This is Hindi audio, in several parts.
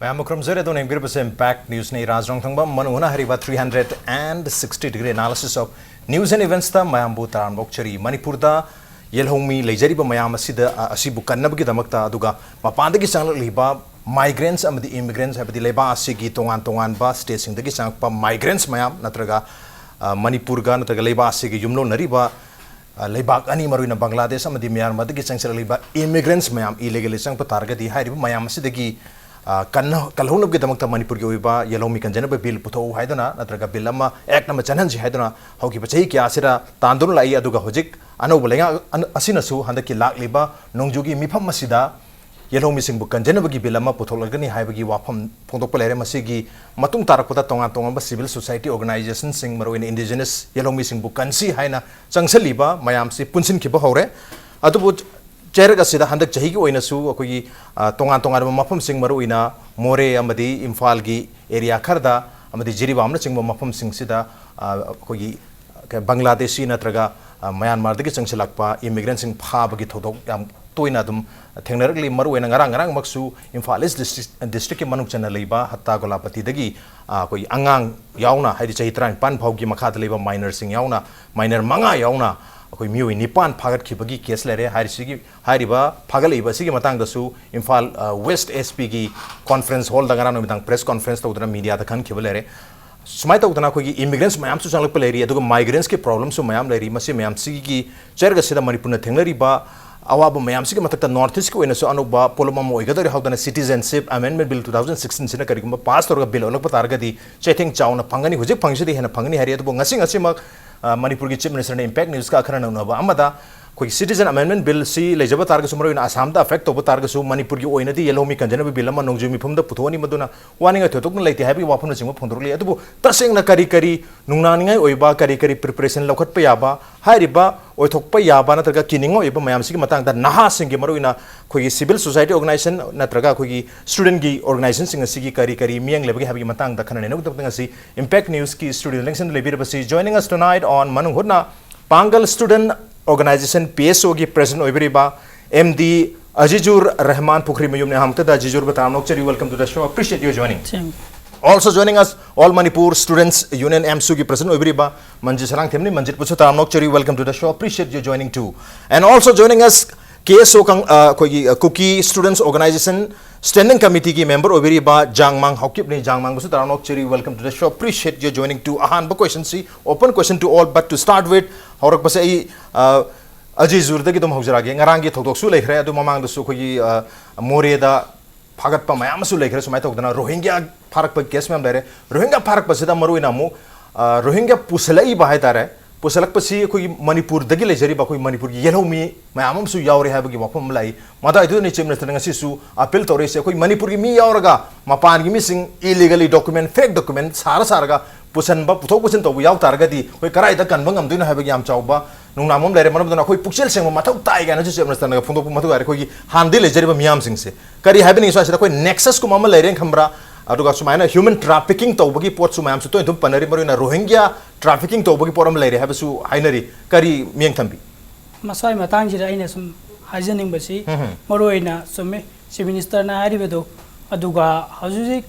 मैम मुख्रमजरे दोन एंबिर बसे इम्पैक्ट न्यूज़ ने राजरंग थंगबा मनुना हरिबा 360 degree analysis of news and events ता मैम बु तारबोक चरी मणिपुर दा येलहोमी लेजरीबा मैम असिदा असिबु कन्नबगी दमकता अदुगा मपानदगी चांगलिबा माइग्रेंट्स अमदी इमिग्रेंट्स हबदी लेबा असिगी तोंगान बा स्टेटसिंगदगी चांगपा माइग्रेंट्स मैम नत्रगा मणिपुर गा नत्रगा लेबा असिगी युमलो नरिबा लेबाक अनि मरुइना बांग्लादेश अमदी म्यांमारदगी चांगसलिबा इमिग्रेंट्स मैम इलीगली चांगपा तारगदी हारिबा मैम असिदगी कलहोनबगीदमक्ता मणिपुर की ओइबा येलहोमी कंजनब बिल पुथौ हाइदना नत्रगा बिल अमा एक्ट नंबर चनहनजी हाइदना हौकिबा चही क्यासिरा तांदुन लाई अदुगा होजिक अनौब लेंगा असिनसु हंदकी लाक्लिबा नोंजुगी मिफम मसिदा येलहोमी सिंगबु कंजनबगी बिल अमा पुथौलगनी हाइबगी वाफम फोंदोकपा लेरे मसिगी मतुंग तारकपदा तोंगान सिविल सोसाइटी ऑर्गेनाइजेशन सिंग मरोइन इंडिजिनस येलहोमी सिंगबु कंसी हाइना चंगसलिबा मयामसि पुनसिनखिबा हौरे अदुबु चेरग असिदा हंदक चही की ओइनसु अखोगी तोंगान मफम सिंग मरुइना मोरे अमदी इम्फाल की एरिया खरदा अमदी जिरीबामना चिंग मफम सिंग सिदा अखोगी बांग्लादेशी नत्रगा म्यांमारदगी चंगसलाकपा इमिग्रेंट सिंग फाबगी थोदोक याम तोइना दुम थेंगनरगली मरुइना ngarang मक्सु इम्फाल ईस्ट डिस्ट्रिक्ट के मनुक चना लेबा हत्ता गोलापतिदगी कोई अंगांग यावना हाइदि चही 35 फाउगी मखाद लेबा माइनर सिंग यावना माइनर मंगा यावना अखोई मियोई निपान फागतखिबगी केस लेरे हारिबा फागलइबसिगी मतंगदसु इम्फाल वेस्ट एसपी की कॉन्फ्रेंस हॉल दंगरा नोमिदांग प्रेस कॉन्फ्रेंस तौदना मीडिया द खनखिब लेरे सुमाय तौदना अखोई इमिग्रेंट्स मयाम सु चंगलप लेरी अदुगा माइग्रेंट्स के प्रॉब्लम सु मयाम लेरी मसे मयाम सिगी चेरगसिदा मणिपुरना थेंगलरिबा अवाब मयाम सिगी मतकता नॉर्थ ईस्ट को इनसु अनुबा पोलमम ओइगदरि हाउदना सिटीजनशिप अमेंडमेंट बिल 2016 सिना करिगुम पास तौरगा बिल ओलक पतारगदी चेथिंग चाउना फंगनी हुजिक फंगसिदि हेना फंगनी हरि अदुबो ngasi मणिपुर की चीफ मिनिस्टर ने इम्पैक्ट न्यूज़ का अखर नौनबा अमदा कोई सिटीजन अमेंडमेंट बिल सी लेजब तारगसु मरोइन आसाम दा अफेक्ट तोब तारगसु मणिपुर की ओइनदी येलहोमी कंजनब बिल अमा नोंजु मिफम दा पुथोनी मदुना वानिंगा थोतोक लेते हाबी वाफम सिंग फोंदरली अदुबो तसेंगना करी नुंगनानिंगाई ओइबा करी प्रिपरेशन लौखटप याबा हारिबा ओइथोकप याबा नत्रगा किनिंग ओइबा मयाम सिगी मतंग दा नहा सिंगी मरोइना कोई सिविल सोसाइटी ऑर्गेनाइजेशन नत्रगा कोई स्टूडेंट की ऑर्गेनाइजेशन सिंग सिगी करी मियंग लेबगी हाबी मतंग दा खनने नुक तंगसी इम्पैक्ट न्यूज़ की स्टूडियो इलेक्शन लेबिरबसी जॉइनिंग अस टुनाइट ऑन मनु हुना पांगल स्टूडेंट ऑर्गेनाइजेशन PSO की प्रेसिडेंट ओइबरिबा MD अजीजुर रहमान पुखरी मयूम ने हमतद अजीजुर बतामनोक चरी welcome to the show appreciate your joining also joining us all Manipur students union MSU की president ओइबरिबा मंजित सरंग थेमनी मंजित पुछु तामनोक चरी welcome to the show appreciate your joining too and also joining us KSO कोई Kuki students organisation standing committee की मेंबर ओइबरिबा जांगमांग हौकिप ने जांगमांग बुसु तामनोक चरी welcome to the show appreciate your joining too अहान ब क्वेश्चन सी open question to all but to start with हौरक बसे अजीजुरदगी तुम हौजरागे ngarang gi thokdoksu lekhre adu mamang dasu khoi moreda फागतपा मयामसु लेखरे सुमाय तौदना रोहिंग्या फारक पर केस में लेरे रोहिंग्या फारक पसिदा मरुइना मु रोहिंग्या पुसलई बाहाय तारे पुसलक पसी कोई मणिपुर दगी लेजरी बा कोई मणिपुर की येलहोमी मयामसु यावरे हाबगी वफम लाई मदा इदु नि chief minister ngasi su appeal तौरे से कोई मणिपुर की मी यावरगा मपान की missing illegally document fake document सारगा पुसनबा पुथो पुसन तौबु याव तारगदी कोई कराइदा कनबंग amduina हाबगी याम चाउबा नुंगनामम लेरे मनबदना कोई पुक्सेल सेंग मथौ ताइ गाना चीफ मिनिस्टर नगा फोंदो मथौ गारे कोई हांदि लेजरीबा मियाम सिंग से करी हाबनी स्वासिदा कोई नेक्सस को मम लेरे खमरा अदुगा सुमायना ह्यूमन ट्रैफिकिंग तौबगी पोट सुमायम सु तो पनरी मरुना रोहिंग्या ट्रैफिकिंग तौबगी पोरम लेरे हाबसु हाइनरी करी मियंग थंबी मसाई मतंग जिरा आइना सुम हाजनिंग बसी मरोइना सुमे चीफ मिनिस्टर ना हारिबदो अदुगा हजुजिक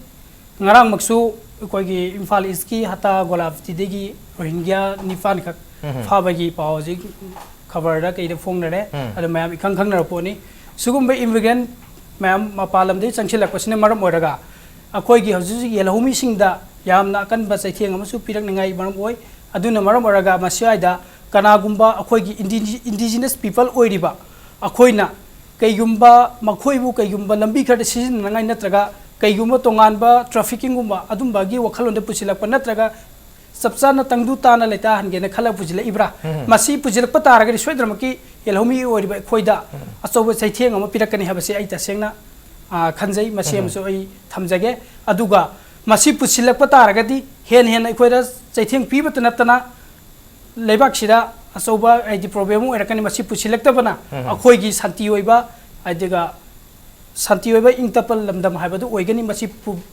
ngarang maksu कोई इम्फाल ईस्ट की हता गोलापतिदगी रोहिंग्या निफान खक फाबगी पावजी खबर दा कई फोंगनरे अद मैम इखंग खंगनरपोनी सुगुम बे इमिग्रेंट मैम मपालमदे चंगसिलकपसिने मरम ओरगा अखोइगी हजु येलहोमी सिंगदा यामना कन बा चैथेंग अमसु पिरकनिंगाई मरम ओय अदुना मरम ओरगा मसियाइदा कनागुम्बा अखोइगी इंडिजिनस पीपल ओइरिबा अखोइना कईगुम्बा मखोइबु कईगुम्बा लंबी खरद सिजिननांगाई नत्रगा कईगुम्बा तोंगानबा ट्रैफिकिंग अदुम्बागी वखलोंदे पुसिलकपा नत्रगा सबसाना तंगदु ताना लेता हनगेना खला पुजिले इब्रा मसी पुजिलकपा तारगरि सोइद्रमकी येलहोमी ओइरिबा खोइदा अचौबा चैथेंग अमा पिरकनि हाबसे आई तसेंगना खनजै मसी अमसो आई थमजगे अदुगा मसी पुसिलकपा तारगदि हेन हेन अखोइदा चैथेंग पीबत नतना लेबाकसिदा अचौबा आइदि प्रॉब्लम ओइरकनि मसी पुसिलकतबना अखोइगी शांति ओइबा आइदिगा शांति ओइबा इंतपल लमदम हाबदु ओइगनि मसी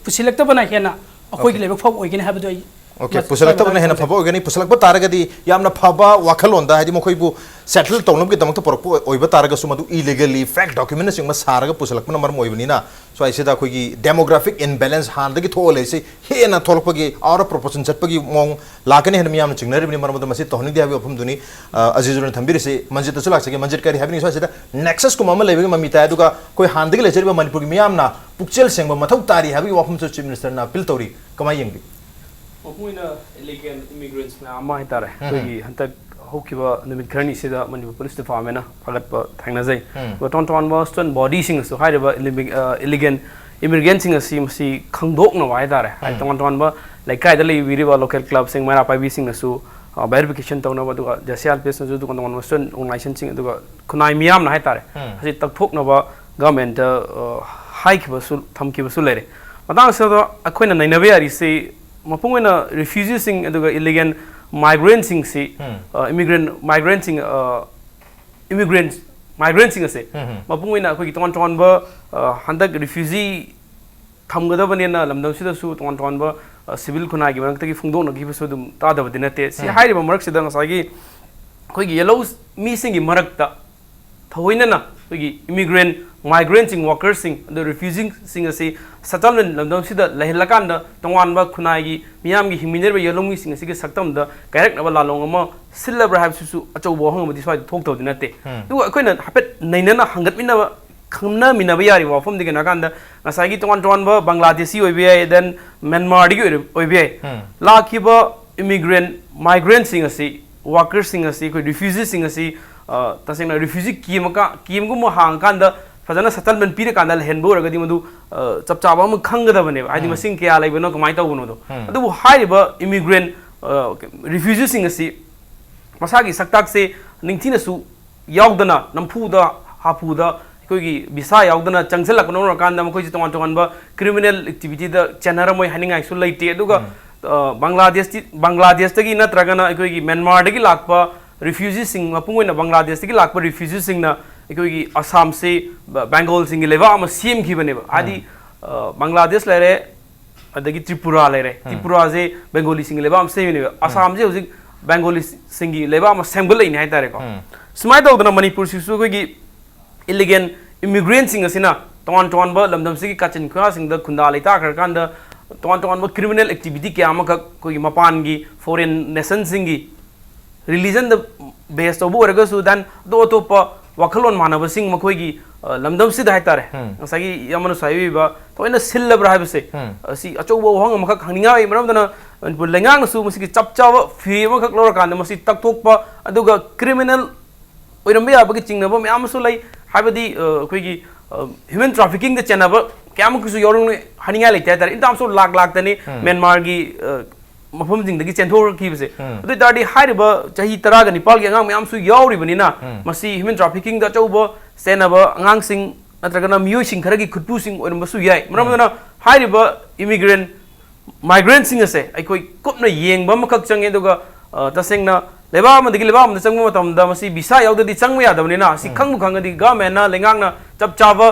पुसिलकतबना हेना अखोइगी लेबक फाव ओइगनि हाबदु आई ओके पुसलक्तबना हेना फबो ओगनी पुसलक्ब तारगदी यामना फबा वाखलोंदा हादि मखोइबु सेटल तौनम के दमक परक ओइबा तारगसु मदु इलीगली फेक डॉक्यूमेंट सिंग सारग पुसलक्बना मरम ओइबनिना सो आइसेदा खोइगी डेमोग्राफिक इनबैलेंस हानदगी थोलेसे हेना थोलपगी और प्रोपोर्शन चटपगी मोंग लाकने हेन मियाम चिंगनरिबनि मरमद मसि तोहनि दिहाबि अफम दुनी अजीजुन थंबिरिसे मंजित तसु लाक्सगे मंजित करी हाबिनि सो आइसेदा नेक्सस को मम लेबगे ममिता दुगा कोइ हानदगी लेचरिबा मणिपुर मियामना पुक्चेल सेंगबा मथौ तारी हाबि वाफम सो चीफ मिनिस्टर ना अपील तौरी कमाय यंगबि मपुइना इलीगल इमिग्रेंट्स में आमा हितारे कोई हंतक होकिबा निमित खरनी सिदा मनिपुर पुलिस डिपार्टमेंट ना फगत थांगनाजै टोन टोन बस्टन बॉडी सिंग सो हाइबा इलीगल इमिग्रेंट सिंग सी मसी खंगदोक न वाय तारे हाइ टोन टोन बा लाइक कायदा ले विरिबा लोकल क्लब सिंग मरा पाइबी सिंग नसु वेरिफिकेशन तौना बदुगा जसियाल पेस नसु दुकान टोन बस्टन ऑर्गेनाइजेशन सिंग दुगा खुनाई मियाम ना हाइ तारे हसि तकथोक नबा गवर्नमेंट हाइखबसु थमकिबसु लेरे मतांग सदो अखोइना नैनबे यारिसे मपुंगना रिफ्यूजीज सिंग अदुगा इलीगल माइग्रेंट सिंग सी इमिग्रेंट सिंग से मपुंगना अखोइ तोन तोन ब हंदक रिफ्यूजी थमगदबनेना लमदमसिदसु तोन तोन ब सिविल खुनागी मनक्तगी फुंगदोनगिबसु दुम तादबदि नते सी हाइरिबा मरक्सिदा ngसागी अखोइगी yellow me सिंगी मरक्ता थवइनना अखोइगी immigrant migrating workers sing the refusing sing asi settlement lamdam sida lehlakan da tongwan ba khunai gi miyam gi himiner ba yelong mi sing asi gi saktam da correct na ba lalong ama silabra have su acho bo hang madi swai thok tawdi nate du akoina hapet nainana hangat mina ba khamna mina ba yari wa fom diga nakan da ngasai gi tongwan ba bangladeshi oibi then myanmar gi oibi la ki ba migrant sing asi workers sing asi ko refugees sing asi tasena refugee kim gu mo hang kan da फजना सेटलमेंट पीरे कांदल हेनबो रगदी मदु चपचाबा म खंगदबने हाइदि मसिंग के आलाइबनो कमाइ तौबनो दो अदु हाइबा इमिग्रेंट रिफ्यूजी सिंग असि मसागी सक्ताक से निंथिनसु यावदना नमफुदा हाफुदा कोइगी बिसा यावदना चंगसलकनो रकांदा मखोइ तोन तोन बा क्रिमिनल एक्टिविटी द चेनर मोय हानिंगाइ सु लैते अदुगा बांग्लादेश तगी नत्रगना कोइगी म्यांमार दगी लाकपा रिफ्यूजी सिंग मपुंगोइना बांग्लादेश तगी लाकपा रिफ्यूजी सिंग ना कोई असम से बेंगोल सिंह लेवा सेम की बने आदि बांग्लादेश लेरे अदगी त्रिपुरा लेरे त्रिपुरा से बेंगोली सिंह लेवा सेम ने असम से हुजिक बेंगोली सिंह लेवा सेमगल लेने है तारे को सुमाय तौदना मणिपुर सिसु कोई इलीगल इमिग्रेंट सिंह असिना तोन तोन ब लमदम सिगी काचिन खुआ सिंह द खुंदा लेता खरकान द तोन तोन ब क्रिमिनल एक्टिविटी क्या मक कोई मपान की फॉरेन नेशन सिंगी रिलीजन द बेस तो बो रगसु दन दो तो वाखलोन मानबसिंग मखोइगी लमदम सिदा हाइतारे ngसागी यामनो साइबा तोइना सिल्लब्रा हाइबसे असि अचौबो वहंग मखक हंगिंगा मरमदना मनपुर लेंगांग सु मसिगी चपचाव फी मखक लोर कांद मसि तकथोकपा अदुगा क्रिमिनल ओइरमबे याबगी चिंगनबो म्यामसु लै हाइबदी अखोइगी ह्यूमन ट्रैफिकिंग द चेनब क्यामकुसु योरंग हनिंगा लेते हाइतारे इंतामसु लाख लाख तनी म्यांमार गी मफम जिंदगी चेंथोर कीबसे अदु दाडी हाइरबा चाही 10 ग निपाल गे अंगांग म्याम सु यावरिबनिना मसी ह्यूमन ट्रैफिकिंग दा चौबो सेनबा अंगांग सिंग नत्रगना मियोय सिंग खरगी खुटपु सिंग ओरमबसु याय मरमदना हाइरबा इमिग्रेंट माइग्रेंट सिंग असे अखोइ कुपना येंगबा मखक चंगे दुगा तसेंगना लेबा मदगी लेबा मद चंगबा मतमदा मसी बिसा यावददी चंगम यादबनिना सि खंगु खंगदी गवर्नमेंट ना लेंगांगना चपचाबा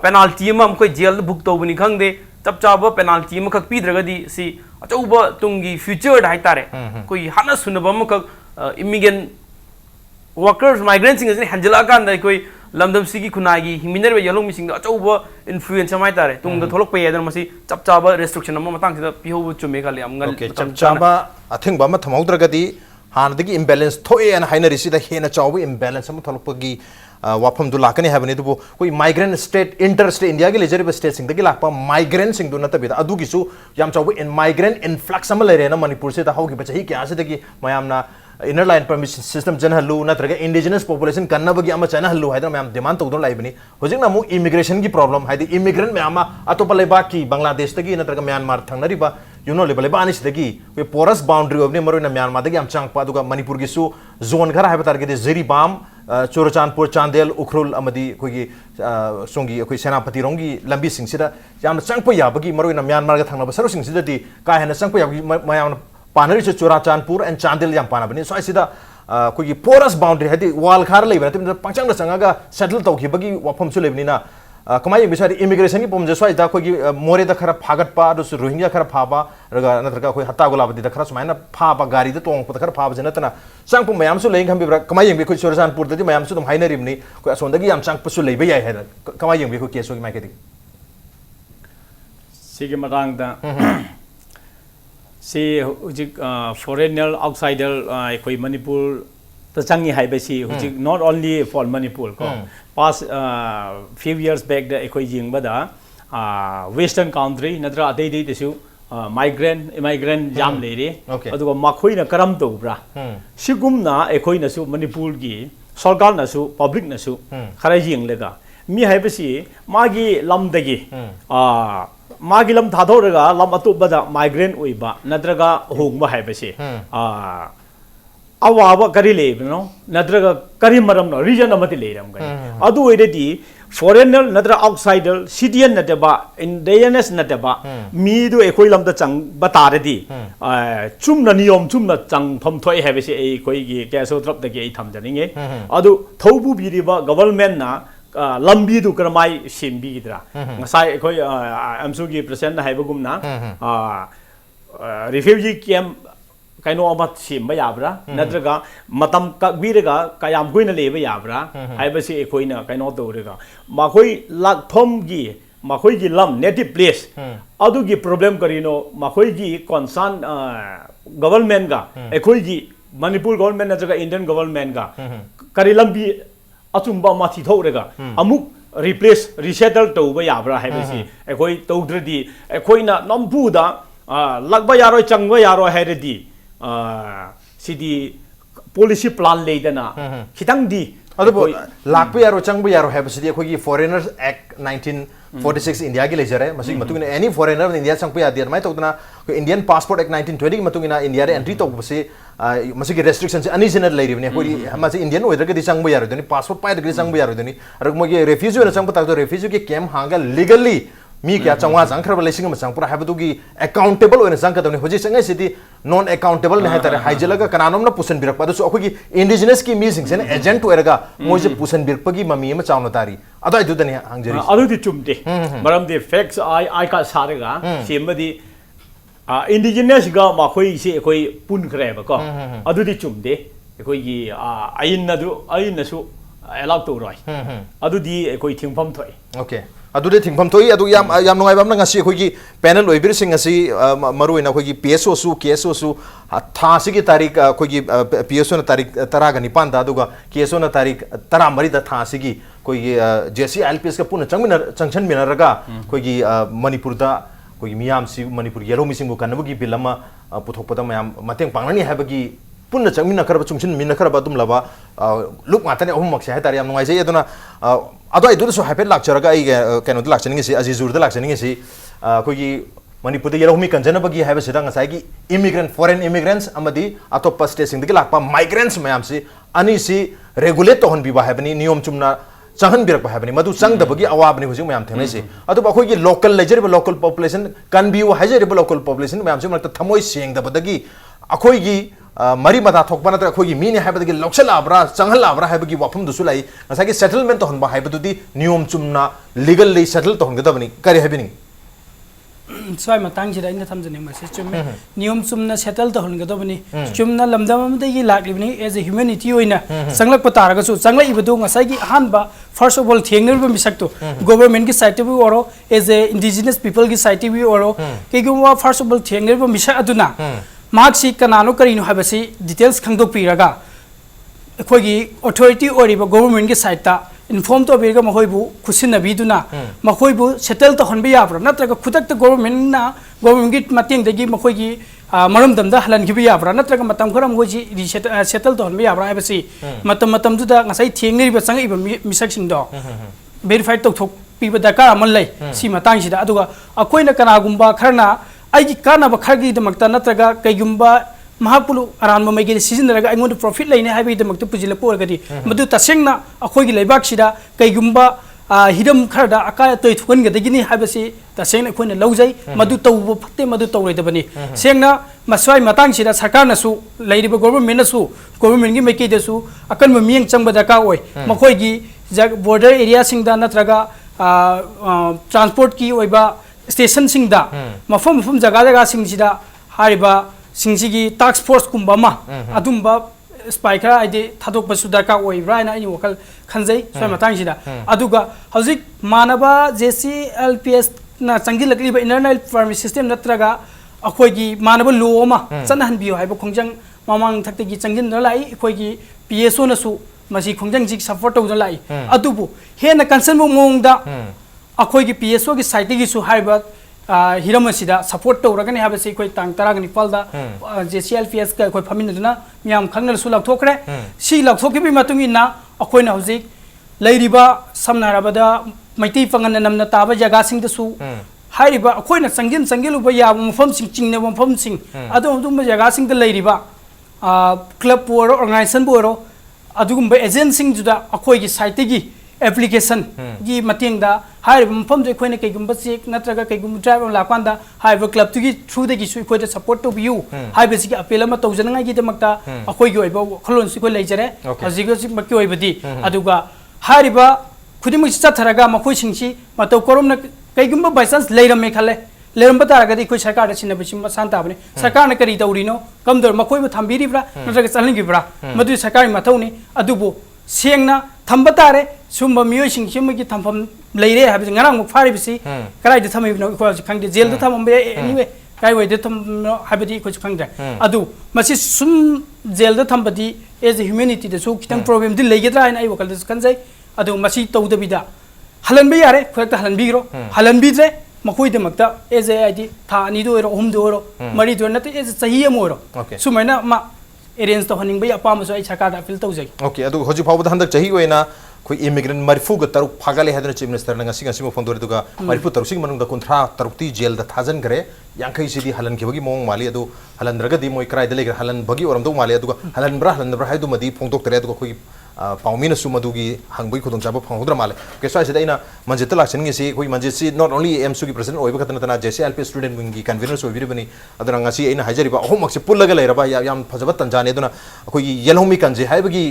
पेनाल्टी म मखोइ जेल बुक तौबनि खंगदे चपचाबा पेनाल्टी मखक पीद्रगदी सि अचौबा तुंगी फ्यूचर हाइतारे कोई हाना सुनबा मखक इमिग्रेंट वर्कर्स माइग्रेंट सिंग असे हैंडल अकान कोई लमदम सिगी खुनागी हिमिनर यलोंग मिसिंग अचौबा इन्फ्लुएंस हाइतारे तुंग थोलक पे यादन मसी चपचाबा रेस्ट्रिक्शन अमा मतंग सिदा पिहो चुमे खाली अमगल चपचाबा अथिंगबा म थमौद्रगदी हानदगी इम्बैलेंस थोए एन हाइनरिसिदा हेना चाव इम्बैलेंस अम थोलपगी वाफम दु लाकने हाबने दुबो कोई migrant state inter state India के लेजरिब स्टेट सिंग दगी लाकपा माइग्रेंट सिंग दु नतबिदा अदुगिसु याम चाव इन माइग्रेंट इन्फ्लक्स अम लेरेना मणिपुर से दा हौगी बचही क्या से दगी मयामना इनर लाइन परमिशन सिस्टम जन हल्लू नत्रगा इंडिजिनस पॉपुलेशन कन्नबगी अमा चना हल्लू हाइदर मैम डिमांड तौदन लाइबनी होजिंगना मु इमिग्रेशन की प्रॉब्लम हाइदि इमिग्रेंट मैम अतोप लेबाक की बांग्लादेश तगी नत्रगा म्यांमार थंगनरिबा यूनो लेबल लेबा अनिसदगी वे पोरस बाउंड्री ओबने मरोना म्यांमार दगी am changpa aduga manipur gi su zone khara haiba target Ziribam Churachandpur Chandel Ukhrul amadi koigi songi koi senapati rongi lambi sing sida yam changpa yabagi moroina Myanmar ga thangna basaru sing sida di ka hena changpa yabagi mayam panari chu Churachandpur and Chandel yam pana bani so sida koigi porous boundary hadi wall khar leiba tim pangchang da changaga settle tawki bagi wafam su lebni na कमाई यंग बिसारी इमिग्रेशन की पम जसवाई दा कोई मोरे दा खरा फागत पा दुस रोहिंग्या खरा फाबा रगा नत्रगा कोई हत्ता गुलाबदी दा खरा सुमाइना फाबा गाड़ी दा तोंग पता खरा फाबा जनतना सांग पु मयाम सु लेंग हम बिब्रा कमाई यंग बि कोई सोरजानपुर दि मयाम सु तुम हाइनरिमनी कोई असोंदगी याम सांग पसु लेबे याय है कमाई यंग बि को केसो की माइकेदी सिगे मतांग दा सी हुजिक फॉरेनर आउटसाइडर कोई मणिपुर तचंगी हाइबसी हुजिक नॉट ओनली फॉर मणिपुर को पास few years back दा एकोई जिंगबदा वेस्टर्न कंट्री नद्रा अदे दे दिसु migrant jam लेरे अदुगा मखोइ न करम तोब्रा सिगुमना एकोइ नसु मणिपुर गी सरकार नसु पब्लिक नसु खरा जिंगलेगा मी हाइबसी मागी लमदगी मागी लम थादोरगा लम अतुबदा माइग्रेंट ओइबा नद्रगा होंगबा हाइबसी अवाब करी लेबनो नद्रगा करी मरम नो रीजन अमति लेरम गनी अदु ओइरेदी फॉरेनर नद्र आउटसाइडर सिटियन नतबा इंडियनस नतबा मीदु एकोइ लमदा चंग बतारदी चुमना नियम चुमना चंग फम थोय हेबसे ए कोइगी कैसो ट्रप दगे ए थमजनिंगे अदु थौबु बिरिबा गवर्नमेंट ना लंबी दु करमाई सेमबीगिद्रा ngасai एकोइ एमसु गी प्रेसिडेंट हाइबगुमना रिफ्यूजी कैंप कहीं अमत सेम याब्रा नत्रगा मतम कबीरगा कयाम कोइन लेबे याब्रा हाइबसे एकोइना कहीं तौरगा मखोइ लाखफम गी लम नेटिव प्लेस अदुगी प्रॉब्लम करिनो मखोइ गी कंसर्न गवर्नमेंट गा एकोइ गी मणिपुर गवर्नमेंट नत्रगा इंडियन गवर्नमेंट गा करी लंबी अचुंबा माथि थौरगा अमुक रिप्लेस रिसेटल तौबा याब्रा हाइबसे एकोइ तौद्रदी एकोइना नमपुदा लगबा यारो चंगबा यारो हैरदी सिदी पॉलिसी प्लान लेदना खितंग दी अदबो लाखबो यारो चंगबो यारो हैबसिदी अखोगी फॉरेनर्स एक्ट 1946 इंडिया की लेजरे मसिग मतुगिना एनी फॉरेनर इंडिया चंगपो यादियर माय तौदना इंडियन पासपोर्ट एक्ट 1920 की मतुगिना इंडिया रे एंट्री तौबसे मसिग रेस्ट्रिक्शन से अनिजनल लेरिबने कोई हमसे इंडियन ओइदर के चंगबो यारो दनी पासपोर्ट पाय दगे चंगबो यारो दनी अर मोगे रेफ्यूजी ने चंगबो तातो रेफ्यूजी के कैंप हांगा लीगली मी क्या चंगा चंखरब लेसिंग म चंगपुरा हाबदुगी अकाउंटेबल ओइन चंगकदनी होजि चंगै सिटी नॉन अकाउंटेबल ने हेतरे हाइजलगा कनानोमना पुसन बिरक पदसु अखोगी इंडिजिनस की मीसिंग से एजेंट ओरगा मोजे पुसन बिरकपगी ममी म चावनो तारी अदय दुदनी हांगजरी अदुदि चुमते मरम दे फैक्ट्स आई का सारेगा सेमबदी इंडिजिनस गा मखोइ से एकोइ पुन खरेबको अदुदि चुमते एकोइगी आइनसु एलाउ तोरoi अदुदि एकोइ थिंगफम थोइ ओके अदुदे थिंगफम थोइ अदु याम नुगाइबा हमना ngasi अखोगी पैनल ओइबिर सिंग asi मरुइना अखोगी PSO सु KSO सु था सिगी तारीख अखोगी PSO ना तारीख 19 दा अदुगा KSO ना तारीख 13 दा था सिगी कोई जेसी ILPS का पुन चंगछन मिनरगा अखोगी मणिपुर दा कोई मियाम सि मणिपुर येलो मिसिंग बु कनबगी बिलमा पुथोपदा मयाम मतेंग पांगनी हाबगी पुन चंगमिना खरब चुंगसिन मिना खरब दुम लबा लुक मातने अहुम मक्से हाय तारि याम नुगाइ जै अदुना अदो आइ दुरसो हाइफेट लाक्चरगा आई कैनो द लाक्चनिंग से अजीजुर द लाक्चनिंग से कोई मणिपुर द येलो मी कंजनबगी हाइबे सिदा ngасai gi immigrant foreign immigrants amadi atop state sing digi lakpa migrants mayam si ani si regulate to hon biba haibani niyom chumna changan birak haibani madu chang dabagi awabni hujing mayam themai si adu akhoi gi local ledger local population kan biu hajer local population mayam si makta thamoi seng dabadagi akhoi gi मरी मदा थोकपा नत्र अखोगी मीने हाइबदगी लौक्सलाब्रा चंगलाब्रा हाइबगी वाफम दुसु लाई ngасai सेटलमेंट तो हनबा हाइबदुदी नियम चुमना लीगली सेटल तो हनगदबनी करि हाइबिनी स्वाय मतंग जिदा इन थमजने मसे चुमे नियम चुमना सेटल तो हनगदबनी चुमना लमदमदगी लाक्लिबनी एज ए ह्यूमैनिटी ओइना संगलक पतारगसु संगला इबदु ngасai gi अहानबा फर्स्ट ऑफ ऑल थेंगनरबा मिसक्तो गवर्नमेंट की साइड भी ओरो एज ए इंडिजिनस पीपल की साइड भी ओरो केगुवा फर्स्ट ऑफ ऑल थेंगनरबा मिसक अदुना मार्क्सी कनानो करीनो हाबसी डिटेल्स खंगदोपीरगा अखोगी अथॉरिटी ओरिबा गवर्नमेंट की साइडता इन्फॉर्म तो बेरगा मखोइबु खुसिनबीदुना मखोइबु सेटल तो हनबे याब्रा नत्रगा खुदक गवर्नमेंट की मतेंग दगी मखोगी मरम दमदा हलन खिबि याब्रा नत्रगा मतम खरम गोजी सेटल तो हनबे याब्रा हाबसी मतम दुदा ngасai थेंगरिबा चंगइबा मिसकसिंग दो वेरीफाइड तो पीबा दरकार अमल लै सी मतंग सिदा अदुगा अखोइना कनागुंबा खरना आई कानब खरगी दमक्ता नत्रगा कईगुंबा महापुलु अरानब मैगे सिजनरगा अइंगोंद प्रॉफिट लेने हाइबे दमक्ता पुजिल पोरगदी मदु तसेंगना अखोगी लेबाकसिदा कईगुंबा हिदम खरदा अकाय तोय थुगनगदगिनी हाइबसी तसेंगना अखोइना लौजै मदु तौबो फत्ते मदु तौरैदबनी सेंगना मस्वाई मतंगसिदा सरकारनसु लैरिबा गवर्नमेंट की मैकेदसु अकन मियंग चंगबा दरकार ओय मखोगी बोर्डर एरिया सिंगदा नत्रगा ट्रांसपोर्ट की स्टेशन सिंगदा मफम मफम जगह जगह सिंगसिदा हारिबा सिंगसिगी टास्क फोर्स कुंबा अदुंबा स्पाई खरा आइदे थादोकबसु दरकार ओइब्रा ना आइनि वखल खनजै सोय मतांगसिदा अदुगा हौजिक मानबा JCLPS ना चंगिलकलिबा इंटरनल परमिट सिस्टम नत्रगा अखोइगी मानबा लो अमा चनहनबियो हाइबा खोंजंग ममांग थक्तगी चंगिन लाई अखोइगी PSO नसु मसी खोंजंग जिक सपोर्ट तौज लाई अदुबु हेना कंसर्न मोंगदा अखोइगी PSO की साइटगी सु हाइबा हिरम असिदा सपोर्ट तौरगनि हाबसे अखोइ तांग तरागनि पालदा JCLPS का अखोइ फमिनदुना मियाम खंगनसु लाथोखरे सी लाथोखिबि मतुंगिना अखोइना हौजिक लैरिबा समना रबदा मैती पंगन नमना ताबा जगह सिंगदसु हाइरिबा अखोइना संगिन संगिलुबा याब मफम सिंग चिंगने मफम सिंग अदुम जगह सिंग लैरिबा क्लब बोरो ऑर्गेनाइजेशन बोरो अदुगुम्बा एजेंसिंग जुदा अखोइगी साइटगी एप्लीकेशन की मतेंगदा हाइरिबा मफम जे अखोइना कैगुम्बा चेक नत्रगा कैगुम्बा ड्राइव लापांदा हाइरिबा क्लब तुगी थ्रू दगी सु अखोइदा सपोर्ट तो बियू हाइबा सिगी अपील अमा तौजनंगाई गी दमक्ता अखोइगी ओइबा खलोन सिको लैजरे हजिगो सि मक्की ओइबदी अदुगा हाइरिबा खुदिमक चथरगा मखोइ सिंगसी मतौ कोरमना कैगुम्बा बाय चांस लैरमे खले लेरम तारगदी कोई सरकार ने सिनबसिम मसान ताबने सरकार ने करी तौरिनो कमदर मखोइबो थंबिरिब्रा नत्रगा चलनिगिब्रा मदु सरकार मथौनी अदुबो सेंगना थंब तारे सुम मियोसिंग सिमगी थंफम लैरे हाबि ngaraang मु फारिबिसि कराइदे थमिबिनो को खंगदे जेल द थमबे एनीवे काय वैदे थम हाबिदि को खंगदे अदु मसि सुम जेल द थंबदि एज ए ह्यूमैनिटी दसु खितंग प्रॉब्लम दि लेगेद्रा हाइन आई वकल दस खंजै अदु मसि तौदबिदा हलनबे यारे खुरक्ता हलनबिरो हलनबिद्रे मखोइदमक्ता एज ए आईडी था अनिदो ओरो अहुमदो ओरो मरिदो नते एज सही अमोरो सुमैना मा अरेंज तो हनिंग बय अपामसो आई सरकार अपील तौजै ओके अदु होजि फावबद हंदक चही ओइना कोई इमिग्रेंट मरिफु ग तरुक फागले हादन चीफ मिनिस्टर नंगा सिंगा सिमो फोंदोर दुगा मरिफु तरुक सिंग मनुंग द कुंथ्रा तरुक्ति जेल द थाजन गरे यांखै सिदि हलन के बगी मोंग माली अदु हलन द्रगदि मोय क्राइ द लेगर हलन बगी ओरम दो माली अदुगा हलन ब्रा हाइदु मदि फोंदोक तरे अदुगा कोई पाउमिन सुमदुगी हंगबई खुदों चाबो फंगुद्र माले के स्वाइ से दैना मंजित लाक्सन सी कोई मंजित सी नॉट ओनली एमसु की प्रेसिडेंट ओइबा खतना JCLPS स्टूडेंट विंग की convener सोइबिरबनी अदुना ngasi aina haijariba ahum akse pullaga leiraba yam phajaba tanjane aduna akoi yelhomi kanje haibagi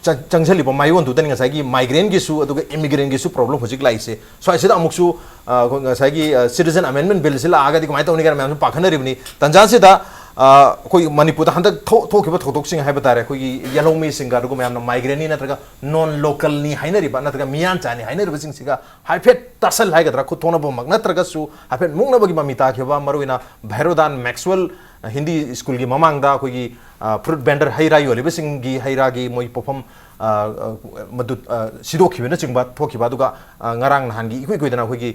चंगजलिबो माइवन दुदन ngasi migrant gi su aduga immigrant gi su problem hojik laise स्वाइ से अमुकसु ngasi citizen amendment bill sila aga di kamai tawni gar मैम पाखनरिबनी तंजान से दा कोई मणिपुर हंदक थोखिबा थोदोकसिंग हाइबा तारे कोई यलोमी सिंगा रुगो मैम माइग्रेनी नत्रगा नॉन लोकल नि हाइनरिबा नत्रगा मियान चानी हाइनरिबा सिंगसिगा हाइफेट तसल हाइगद्रा खुथोनबो मग नत्रगा सु हाइफेट मुंगनबगी ममिता खेबा मरुइना भैरोदान मैक्सवेल हिंदी स्कूल की ममांगदा कोई फ्रूट बेंडर हैराई ओलिबा सिंगी हैरागी मोई पोफम मदु सिदोखिबना चिंगबा थोखिबा दुगा ngarang nahangi ikoi koidana koigi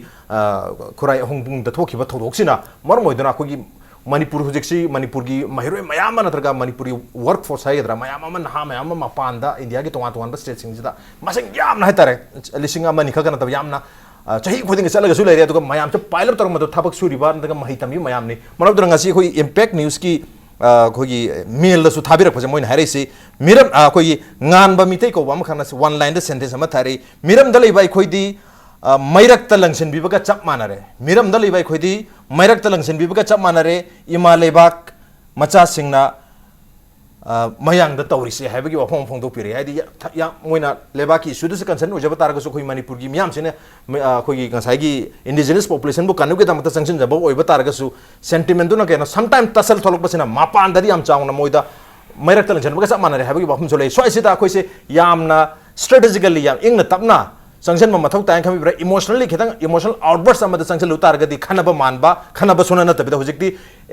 Khurai होंबुंग द थोखिबा थोदोकसिना मरमोइदना कोगी मणिपुर हुजिक्सी मणिपुर की महिरोय मयाम नत्रगा मणिपुरी वर्क फोर्स हाइगद्रा मयाम नहा मयाम मपानदा इंडिया की तोंगा तोंगा स्टेट सिंगसिदा मसिंग यामना हाइतारे लिसिंग अमनि खगना तब यामना चाही खुदिंग चलगसु लेरे अदुगा मयाम च पाइलर तरम मदु थबक सुरिबा नत्रगा महितमी मयामनि मनबदुर ngasi khoi impact news की खोगी मेल दसु थाबिरक फजे मोइन हाइरेसी मिरम खोगी nganba मितै को बम खना वन लाइन द सेंटेंस अमा थारे मिरम दलै खोइदी मैरक तलंगसन बिबगा चप मानरे मिरम दलै खोइदी मैरक तलंगसन बिबगा चप मानरे इमा लेबाक मचा सिंगना मयांग द तौरिसे हाइबगी वफम फोंदो पिरे हाइदी या मोइना लेबाकी सुदस कंसर्न उजब तारगसु खोइ मणिपुर की मियाम सेने खोगी ngसाइगी इंडिजिनस पॉपुलेशन बु कानुगे दमत संक्शन जब ओइब तारगसु सेंटिमेंट दुना केना समटाइम तसल थोलक बसिना मापान दरी याम चावना मोइदा मैरक तलंगसन बगा चप मानरे हाइबगी वफम सोले स्वाइसिदा खोइसे यामना स्ट्रेटेजिकली याम इंगना तपना संक्शन मथौ ताय खमिब्रा इमोशनली खितंग इमोशनल आउटबर्स्ट अमद संक्शन लुतारगदी खनब मानबा खनब सुना नतबिदा हुजिकती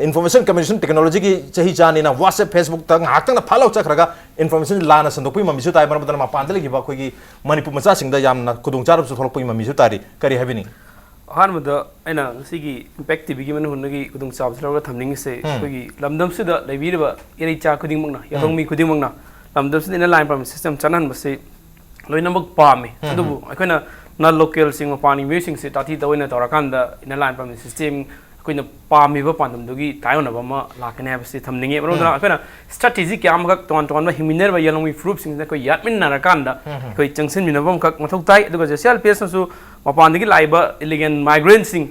इन्फॉर्मेशन कम्युनिकेशन टेक्नोलॉजी की चही जानिना व्हाट्सएप फेसबुक तक हाक्तंग फालो चखरगा इन्फॉर्मेशन लाना संदोपि ममिसु ताय मरबदना मापानदले गिबा खोगी मणिपुर मचा सिंगदा यामना खुदुंग चारबसु थोलपि ममिसु तारी करी हबिनी अहमद अना सिगी इम्पैक्ट टीवी मन हुनगी खुदुंग चाबसलगा थमनिंग से खोगी लमदम सिदा लेबिरबा एरिचा खुदिंग मंगना यथोंगमी खुदिंग मंगना लमदम सिदा लाइन परमिट सिस्टम चनन बसे लोइनमक पामे अदुबु अखोना न लोकल सिंग पानी म्यूसिंग से ताती तवइना तोराकांदा इन लाइन परमिट सिस्टम अखोना पामीबा पांदमदुगी तायोनबा म लाकने बसे थमनिंगे बरोदना अखोना स्ट्रेटजी क्यामग तोन तोन हिमिनर बा यलोंगी फ्रूप सिंग को यातमिन नरकांदा कोई जंक्शन मिनबम खक मथौ ताई अदुगा JCLPS नसु मपानदगी लाइबा इलिगेन माइग्रेंट सिंग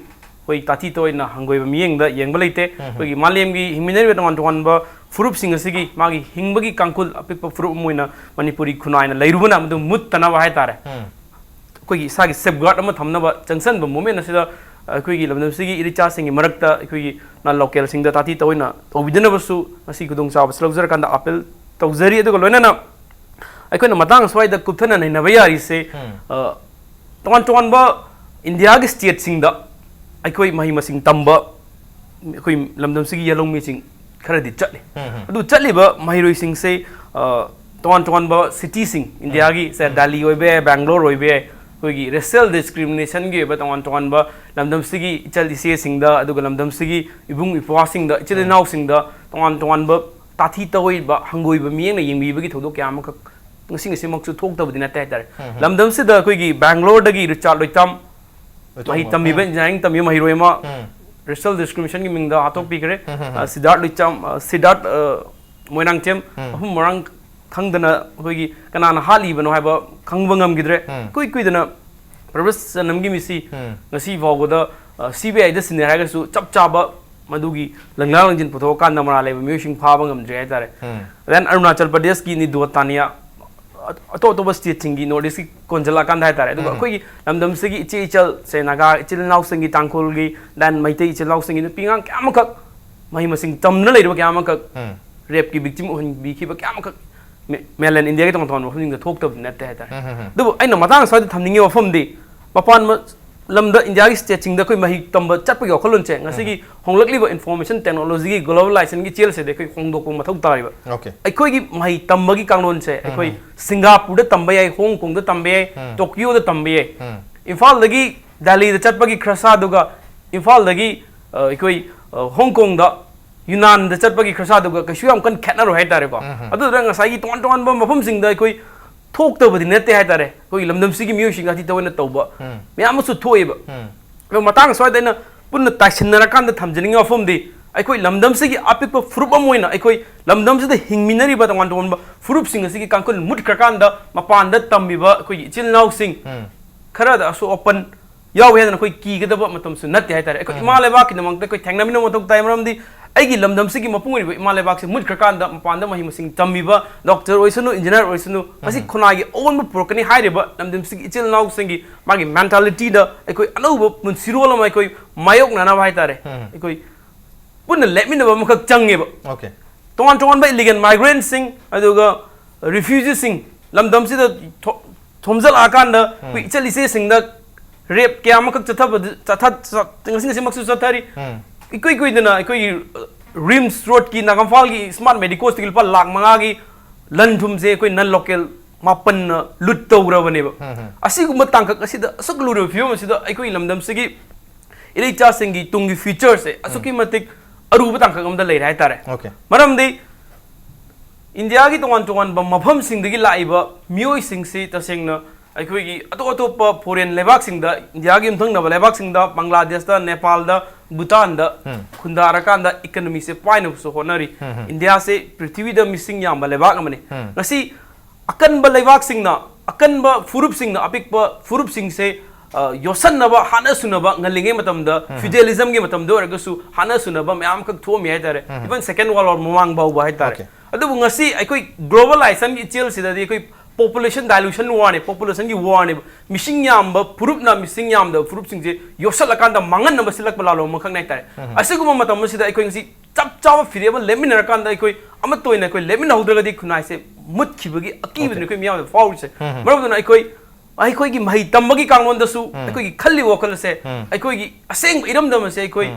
कोई ताती तवइना हंगोइबा मियंगदा येंगबा लेते कोई मालेमगी हिमिनर तोन तोन बा फ्रूप सिंग सिगी मागी हिंगबगी कांकुल अपिक फ्रूप मोइना मणिपुरी खुनाइना लैरुबना मदु मुत्तना हाय तारे ꯑꯩꯈꯣꯏꯒꯤ ꯏꯁꯥꯒꯤ ꯁꯦꯐꯒꯥꯔꯗ ꯑꯃ ꯊꯝꯅꯕ ꯆꯪꯁꯟꯕ ꯃꯣꯃꯦꯟ ꯑꯁꯤꯗ ꯑꯩꯈꯣꯏꯒꯤ ꯂꯝꯗꯝꯁꯤꯒꯤ ꯏꯔꯤꯆꯥꯁꯤꯡꯒꯤ ꯃꯔꯛꯇ ꯑꯩꯈꯣꯏꯒꯤ ꯅꯟ ꯂꯣꯀꯦꯜꯁꯤꯡꯗ ꯇꯥꯊꯤ ꯇꯑꯣꯏꯅ ꯇꯧꯕꯤꯗꯅꯕꯁꯨ ꯉꯁꯤ ꯈꯨꯗꯣꯡꯆꯥꯕꯁꯤ ꯂꯧꯖꯔꯀꯥꯟꯗ ꯑꯄꯤꯜ ꯇꯧꯖꯔꯤ ꯑꯗꯨꯒ ꯂꯣꯏꯅꯅ ꯑꯩꯈꯣꯏꯅ ꯃꯇꯥꯡ ꯁ꯭ꯋꯥꯏꯗ ꯀꯨꯞꯊꯅ ꯅꯩꯅꯕ ꯌꯥꯔꯤꯁꯦ ꯇꯣꯉꯥꯟ ꯇꯣꯉꯥꯟꯕ ꯏꯟꯗꯤꯌꯥꯒꯤ ꯁ꯭ꯇꯦꯠꯁꯤꯡꯗ ꯑꯩꯈꯣꯏ ꯃꯍꯩ ꯃꯁꯤꯡ ꯇꯝꯕ ꯑꯩꯈꯣꯏ ꯂꯝꯗꯝꯁꯤꯒꯤ ꯌꯦꯜꯍꯧꯃꯤꯁꯤꯡ ꯈꯔꯗꯤ ꯆꯠꯂꯤ ꯑꯗꯨ ꯆꯠꯂꯤꯕ ꯃꯍꯩꯔꯣꯏꯁꯤꯡꯁꯦ तोन तोन सिटी इंडिया की से दिल्ली बेंगलोर अखोई रेसियल डिस्क्रिमिनेशन की तोन तोन लमदम से इचल इसे लमदम से इबुंग इपवासिंग इचल इनाउ तोन तोन ताथी तवैब हंगोइब मियेंग येंगबीबगी थोदो क्यामक ngasi थोक्तबदि नते हाइतारे लमदम से अखोई बेंगलोर दगी रिचार्ड लोइतम मही तमीब इंजीनियरिंग तमी महिरोयमा रेसियल डिस्क्रिमिनेशन की मिंगदा हाथोपीखरे सिद्धार्थ लोइतम सिद्धार्थ मोइनांगचेम अहुम मोरंग खंगदना अखोई कनाना हालीबनो हाइबा खंगबा ngamgidre कुई कुइदना प्रवेश नमगी मिसी ngasi फावगदा सीबीआई द सिने हाइगसु चप चाबा मदुगी लंगला लंजिन पुथो कांदा मरा लेबा म्यूसिंग फाबा ngamdre हाइतारे देन अरुणाचल प्रदेश की नि दुवतानिया अतो तो बस स्टेट नॉर्थ ईस्ट की कोंजला कांदा हाइतारे दुगा अखोई लमदम से की इचे इचल से नागा इचल नाउ संगी तांखोल की देन मैते इचल नाउ संगी पिंगांग क्यामक मही मसिंग तमना लेरबा क्यामक रेप की विक्टिम होन बीखिबा क्यामक मेलन इंडिया के तोन तोन मफम द थोक तब नते हाइतारे दुबो अइना मतांग साइड थमनिंगे मफम दि मपान लमदा इंडिया की स्टेट सिंग द कोई मही तंब चटपगी वखलोन चे ngasi होंगलकलिबा इन्फॉर्मेशन टेक्नोलॉजी की ग्लोबलाइजेशन की चेल से दे कोई होंगदोको मथौ तारिबा ओके अखोई की मही तंबगी कांगलोन से अखोई सिंगापुर द तंबे याई हांगकांग द तंबे याई टोक्यो द तंबे याई इम्फाल दगी दिल्ली द चटपगी खरसा दुगा इम्फाल दगी अखोई हांगकांग द यूनान द चटपगी खरसा दुगा कशु हम कन खेनरो हाइतारे को अदु रंग साई तोन तोन मफम सिंग द कोई थोक्तबदि नते हाइतारे कोई लमदम सिगी म्यूसिंग आति तवना तौबा म्यामसु थोइबा लो मतांग स्वाइदना पुन्न ताइसनरा कांद थमजनिंग मफमदि अखोई लमदम सिगी अपिप फ्रुप अमोइना अखोई लमदम से हिंगमिनरिबा तोन तोन फ्रुप सिंग सिगी कांकुन मुटक्रकांद मपान द तम्बिबा अखोई इचिल नाउ सिंग खरा द असो ओपन याव हेदन अखोई कीगदबा मतमसु नते हाइतारे अखोई इमा लेबाक की नमंग कोई थेंगनमिनो मथौ ताइ मरमदि अगी लमदम से मपुंग इमा लेबाक से मुटक्रकांद मपान द मही मसिंग तम्बिबा डॉक्टर ओइसनु इंजीनियर ओइसनु मसि खुनागी ओन पुरकनी हाइरेबा लमदम से इचिल नाउ सिंगी मागी मेंटालिटी द अखोई अनौब मुनसिरोल मा अखोई मायोक नाना हाइतारे अखोई पुन लेमिनबा मखक चंगेबा ओके तोन तोन बा इलीगल माइग्रेंट सिंग अदुगा रिफ्यूजी सिंग लमदम से थोमजल आकांद कोई इचल इसे सिंग द रेप क्या मखक चथा ngasi मक्सु चथारी इकोई कोई दना इकोई रिम्स रोड की नागमफाल की स्मार्ट मेडिकोस तिल पर लाख मंगा की लन थुम से कोई नन लोकल मापन लुट तौग्रबनेब असिगुम तांकक असिद असुक लुर फियम असिद इकोई लमदम से की इलेचा सिंगी तुंगी फीचर से असुकी मतिक अरुब तांकक अमदा लेर हाइतारे ओके मरमदि इंडिया की तोन तोन मफम सिंगदगी लाइबा मियोय सिंगसी तसेंगना अखोई अतोप अतोप फॉरेन लेबाक सिंग द इंडिया की उमथंगनबा लेबाक सिंग द बांग्लादेश द नेपाल द भूटान द खुंदारकांद इकोनॉमी से पाइनबसु होनरी इंडिया से पृथ्वी द मिसिंग याम लेबाक अमने ngasi अकनबा लेबाक सिंग ना अकनबा फुरुप सिंग ना अपिकबा फुरुप सिंग से योसनबा हाना सुनबा ngलिंगे मतम द फ्यूडलिज्म के मतम द रगसु हाना सुनबा म्याम खक थोम याय तारे इवन सेकंड वर्ल्ड वॉर मवांग बाउ बाय तारे अदु ngasi अखोई ग्लोबलाइजेशन की चेल सिदा दि अखोई पॉपुलेशन डाइल्यूशन वाने पॉपुलेशन की वाने मिसिंग याम पुरुप ना मिसिंग याम द पुरुप सिंग जे योसल कांदा मंगन न बसिलक बलालो मखंग नाइ तारे असिगुम मतम सिदा अखोई ngasi चप चाव फिरेबल लेमिनर कांदा अखोई अमत तोइना अखोई लेमिन हौद्रगदि खुनाइ से मुतखिबगी अकीबनि अखोई मियाम फाउल से मरबदना अखोई की मही तंबगी कांगलोन दसु अखोई की खल्ली वखल से अखोई की असेंग इरम दम से अखोई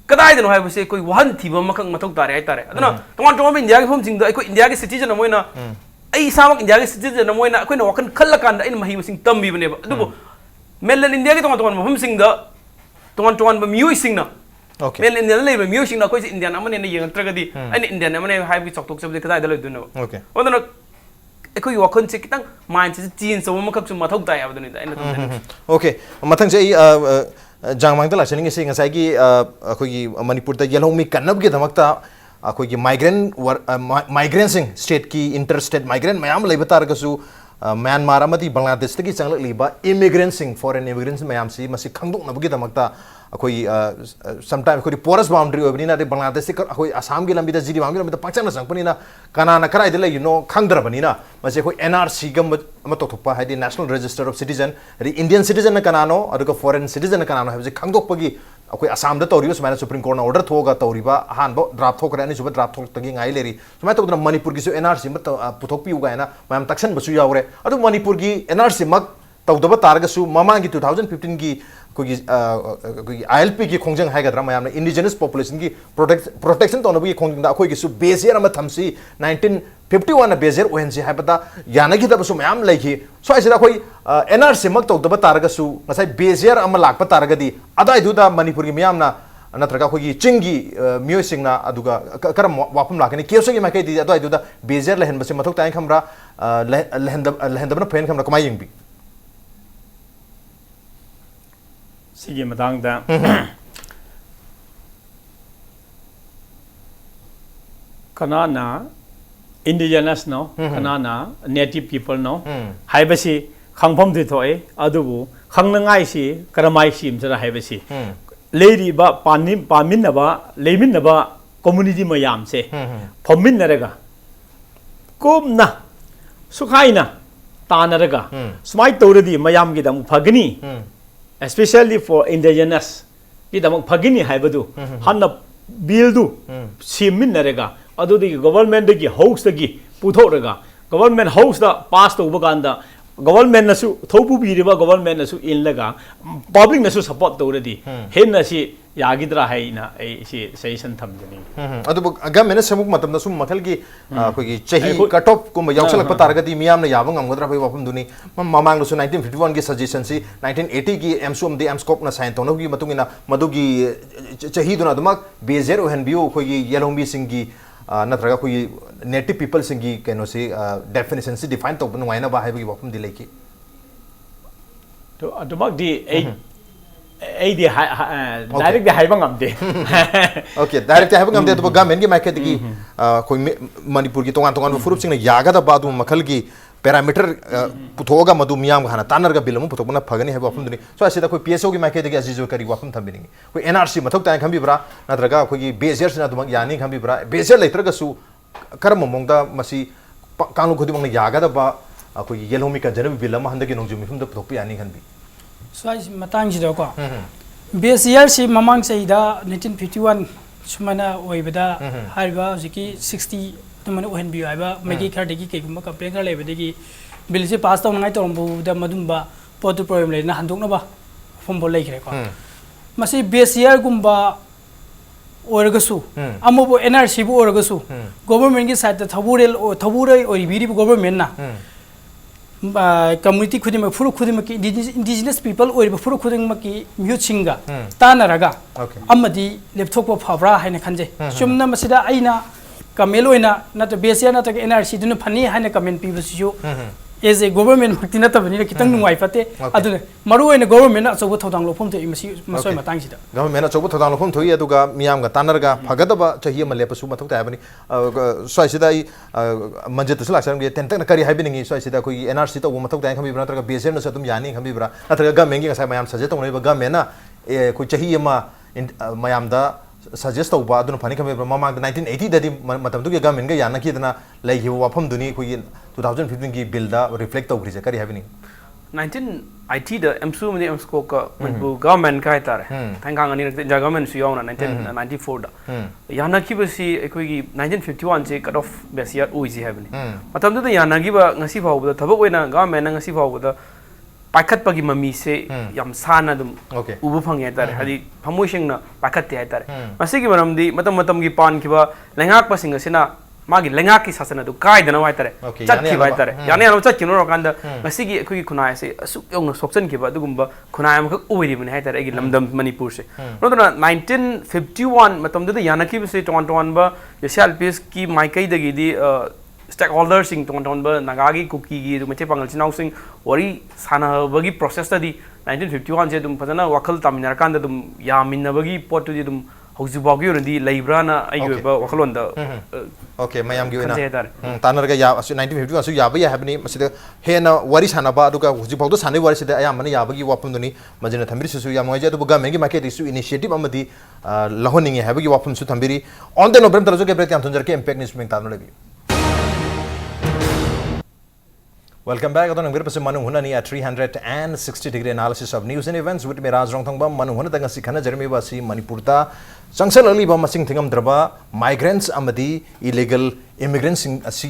कदाइदनो हाइबसे कोई वहन थीबा मखंग मथौ तारे हाइतारे अदना तोन तोन इंडिया की फम सिंग द अखोई इंडिया की सिटीजन मोइना आई सामक इंडिया की सिटीजन मोइना अखोई न वखन खल्ल कांदा इन मही मसिंग तंबीबनेबा अदुबो मेलन इंडिया की तोन तोन मफम सिंग द तोन तोन ब मियोय सिंग ना ओके मेलन इंडिया लेबा मियोय सिंग ना कोई इंडियन अमने ने यंत्रगदी अनि इंडियन अमने हाइबी चौक सबदे कदाइदा लइदुनो ओके अदना अखोई वखन से कितंग माइंड से चेंज सब मखक सु मथौ ताय आबदनि दा इन ओके मथंग से जांगमांगता लाचनिंग से ngасai gi अखोई मणिपुर दा येलोमी कन्नब के धमकता अखोई माइग्रेंट सिंग स्टेट की इंटर स्टेट माइग्रेंट मयाम लेबा तारगसु म्यांमार अमदी बांग्लादेश तकी चंगलक लिबा इमिग्रेंट सिंग फॉरेन इमिग्रेंट्स मयाम सी मसी खंगदोक नबगी धमकता अखोई समटाइम अखोई पोरस बाउंड्री ओबनिना दे बांग्लादेश से अखोई असम की लंबी दा जिरी वांगी लंबी दा पांचन संगपनिना कनाना कराई दे लै नो खंगदरबनिना मसे अखोई एनआरसी गम मतोथोपा हाइदि नेशनल रजिस्टर ऑफ सिटीजन रि इंडियन सिटीजन कनानो अदुगा फॉरेन सिटीजन कनानो हाबजे खंगदोकपगी अखोई असम दा तौरिबा सुमाइना सुप्रीम कोर्ट ना ऑर्डर थोगा तौरिबा हानबो ड्राफ्ट थोकरे अनि सुबा ड्राफ्ट थोकतगी ngai लेरी सुमाइ तौदना मणिपुर की एनआरसी मत पुथोकपी उगायना मैम तक्सन बसु यावरे अदु मणिपुर की एनआरसी मक तौदबा तारगसु ममांगी 2015 की कोई ILP की खोंजंग हाइगद्रा मैम इंडिजिनस पॉपुलेशन की प्रोटेक्शन तौनबी खोंजंग अखोई की बेसियर अमा थमसी 1951 बेसियर ओहेंसी हाइबदा यानगी दबसु मैम लैखी स्वाइसिदा अखोई NRC मक तौदबा तारगसु नसाई बेसियर अमा लाकपा तारगदी अदाइदुदा मणिपुर की मैमना नत्रगा अखोई चिंगी मियोसिंगना अदुगा करम वाफम लाकनी केसोगी माइकै दी अदाइदुदा बेसियर लहनबसे मथोक ताइ खमरा लहनदबना फेन खमरा कमाई यंगबी सिगे मतंग दा कनाना इंडिजिनस नो कनाना नेटिव पीपल नो हाइबसी खंगफम दि थोए अदुबु खंगनंगाई सि करमाई सिम जरा हाइबसी लेरिबा पामिनबा लेमिनबा कम्युनिटी मयाम से फमिनरगा कुमना सुखाइना तानरगा सुमाइ तौरदी मयाम Geedam Phagni especially for indigenous idamok phagini haibadu hanna bill du simin narega adudi government gi house gi puthoraga government house da pass to baganda government nasu thopu biriba government nasu inlaga public nasu support tawradi henna si yagidra haina ai si session thamjani adu government samuk matam nasu makhal gi koi gi chahi cut off ko yausalak patargadi miyam na yabang amgadra bai wafum duni mamang nasu 1951 gi suggestion si 1980 gi msum de mscope na sign tono gi matungina madugi chahi duna dumak bezer ohen biu koi gi yelombi singi नत्रगा कोई नेटिव पीपल सिंगी कैनो से डेफिनेशन से डिफाइन तो बनवाइना बा है वफम दिले की तो अदमक दी ए दी डायरेक्ट हाइबंग amde ओके डायरेक्ट हाइबंग amde तो गवर्नमेंट की माइके की कोई मणिपुर की तोंगान तोंगान फुरुप सिंग यागा दा बादु मखल की पैरामीटर पुथोगा मधु मियाम खाना तानरगा बिलम पुथोबना फगनी है वफम दुनी सो असिदा कोई PSO की माइके की अजीजो करी वफम थंबिनी कोई NRC मथोक ताय खंबिब्रा नत्रगा कोई बेसियर सिना दुमक यानी खंबिब्रा बेसियर लेत्रगसु करम मोंगदा मसी कानु खुदी मोंग यागा दा बा कोई येलोमी का जनब बिलम हंदगी नोंजु मिफम द पुथोक यानी खंबी स्वाइ मतंग जिदा को बेसियर से ममांग सहिदा 1951 सुमना ओइबदा हारिबा जिकी 60 तुमने ओहन बियो आइबा मेगी खरदेगी केगुम कंप्लेन खर लेबदेगी बिल से पास तौनाइ तौरमबुदा मदुमबा पोतु प्रॉब्लम लेना हंदोकनबा फॉर्म लेखरे को मसी बेसियर गुम्बा ओरगसु अमबो NRC बो ओरगसु गवर्नमेंट की साइड थबुरे ओरिबिरी गवर्नमेंट ना कम्युनिटी खुदिम फुरु खुदिम की इंडिजिनस पीपल ओरिबा फुरु खुदिम की म्यूचिंगा तानरगा अमदी लेपथोक फब्रा हाइना खंजे सुमना मसिदा आइना कमेल होइना नत बेसिया नत NRC दुन फनी हाइना कमेंट पीबसियो एज ए गवर्नमेंट फक्ति नतबनी खितंग नुवाइ फते अदुने मरु होइना गवर्नमेंट अचौब थौदांग लोफम ते मसी मसोय मतंग सिदा गवर्नमेंट अचौब थौदांग लोफम थोइ अदुगा मियाम गा तानरगा फगदबा चही अम लेपसु मथौ ताबनी स्वाइसिदा मंजे तुसला सरम गे तेंतक करी हाइबिनिंग स्वाइसिदा कोई NRC तो मथौ ताय खमि ब्रा नत्रगा बेसियर न सतुम यानी खमि ब्रा नत्रगा गवर्नमेंट गी गसाय मयाम सजेस्ट तौनैबा गवर्नमेंट ना कोई चही अम मयाम दा सजेस्ट तौबा अदुन फनी खमि ब्रा ममांग 1980 ददि मतम दुगे गवर्नमेंट गा याना किदना लैहिबो वाफम दुनी कोई 2015 की बिल दा रिफ्लेक्ट तौग्रिजे करी हाइबिनिंग 1980 द एमसू में एमस्को का मनबु गवर्नमेंट का तारे थंगांग अनि गवर्नमेंट सु यावना 1994 दा याना की बसी एकोई की 1951 से कट ऑफ बेसियर ओइजी हाइबिनी मतम द याना की बा ngasi फावबदा थबक ओइना गवर्नमेंट ngasi फावबदा पाखतपगी ममी से यम साना दुम उबु फंगे तारे हदि फमुइसिंगना पाखते है तारे मसिगी मरमदी मतम मतम की पान किबा लेंगाक पसिंग सेना मागी लेंगाक की शासन अदु कायदना वाय तारे चटकी वाय तारे याने अनु चटकिनो रकांदा मसिगी अखुगी खुनाय से असुक योंग सोक्सन किबा दुगुम्बा खुनाय अमख ओइरि मन है तारे एगी लमदम मणिपुर से नोदना 1951 मतम दु यानकी बसे टोन टोन बा एशियल पीस की माइकै दगी दी स्टेकहोल्डर सिंग टोन टोन बा नागागी कुकी गी मचे पंगल चिनाउ सिंग वरी सानाबगी प्रोसेस तदी 1951 से दुम फजना वखल तामिनार कांदा दुम यामिनबगी पोट तुदी दुम ꯍꯧꯖꯤꯛꯐꯥꯎꯒꯤ ꯑꯣꯏꯅꯗꯤ ꯂꯩꯕ꯭ꯔꯥꯅ ꯑꯩꯒꯤ Okay. ꯑꯣꯏꯕ ꯋꯥꯈꯜꯂꯣꯟꯗ ओके मयामगी ओइना खनजे हाइतारे तानरगा या 1950 असु याबा या हाबनी मसिदा हेना वारी सानाबा अदुगा हुजि फाउदो सानै वारी सिदा अयामना याबगी वाफमदुनी मजिना थम्बिरी सुसु या मोइजा अदुबु गवर्नमेंट गी मार्केट इशू इनिशिएटिव अमदी लहोनिंगे हाबगी वाफम सु थम्बिरी ऑन द नोबेम्बर तरजो के ब्रेक याम थुंजर के इंपैक्ट न्यूज में तानो लगी Welcome back. Adon ngir pase manu huna ni a 360 degree analysis of news and events with me Raj Rongthongba manu huna tanga sikhana jermi basi Manipur ta sangsal ali ba masing thingam draba migrants amadi illegal immigrants asi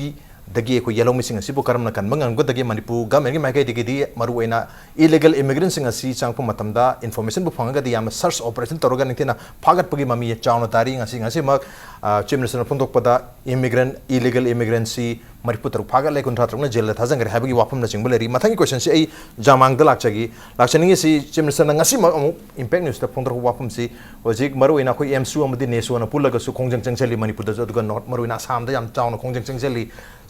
dagi ko yellow missing asi bu karamna kan mangang go dagi Manipur government gi magai digi di maru ena illegal immigrants asi changpu matamda information bu phanga di yam search operation toroga nithina phagat pagi mami chawna tari ngasi mak chief minister phondok pada immigrant illegal immigrants si Manipur taruk phagat lai kuntra taruk na jail la thajang gari habagi wafam na chingbuleri mathangi question si ai jamang da lakchagi lakchaningi si chief minister na ngasi mak impact news ta phondok wafam si hojik maru ena khoi MSU amadi nesu na pulaga su khongjang changchali Manipur da aduga not maru ena assam da yam chawna khongjang changchali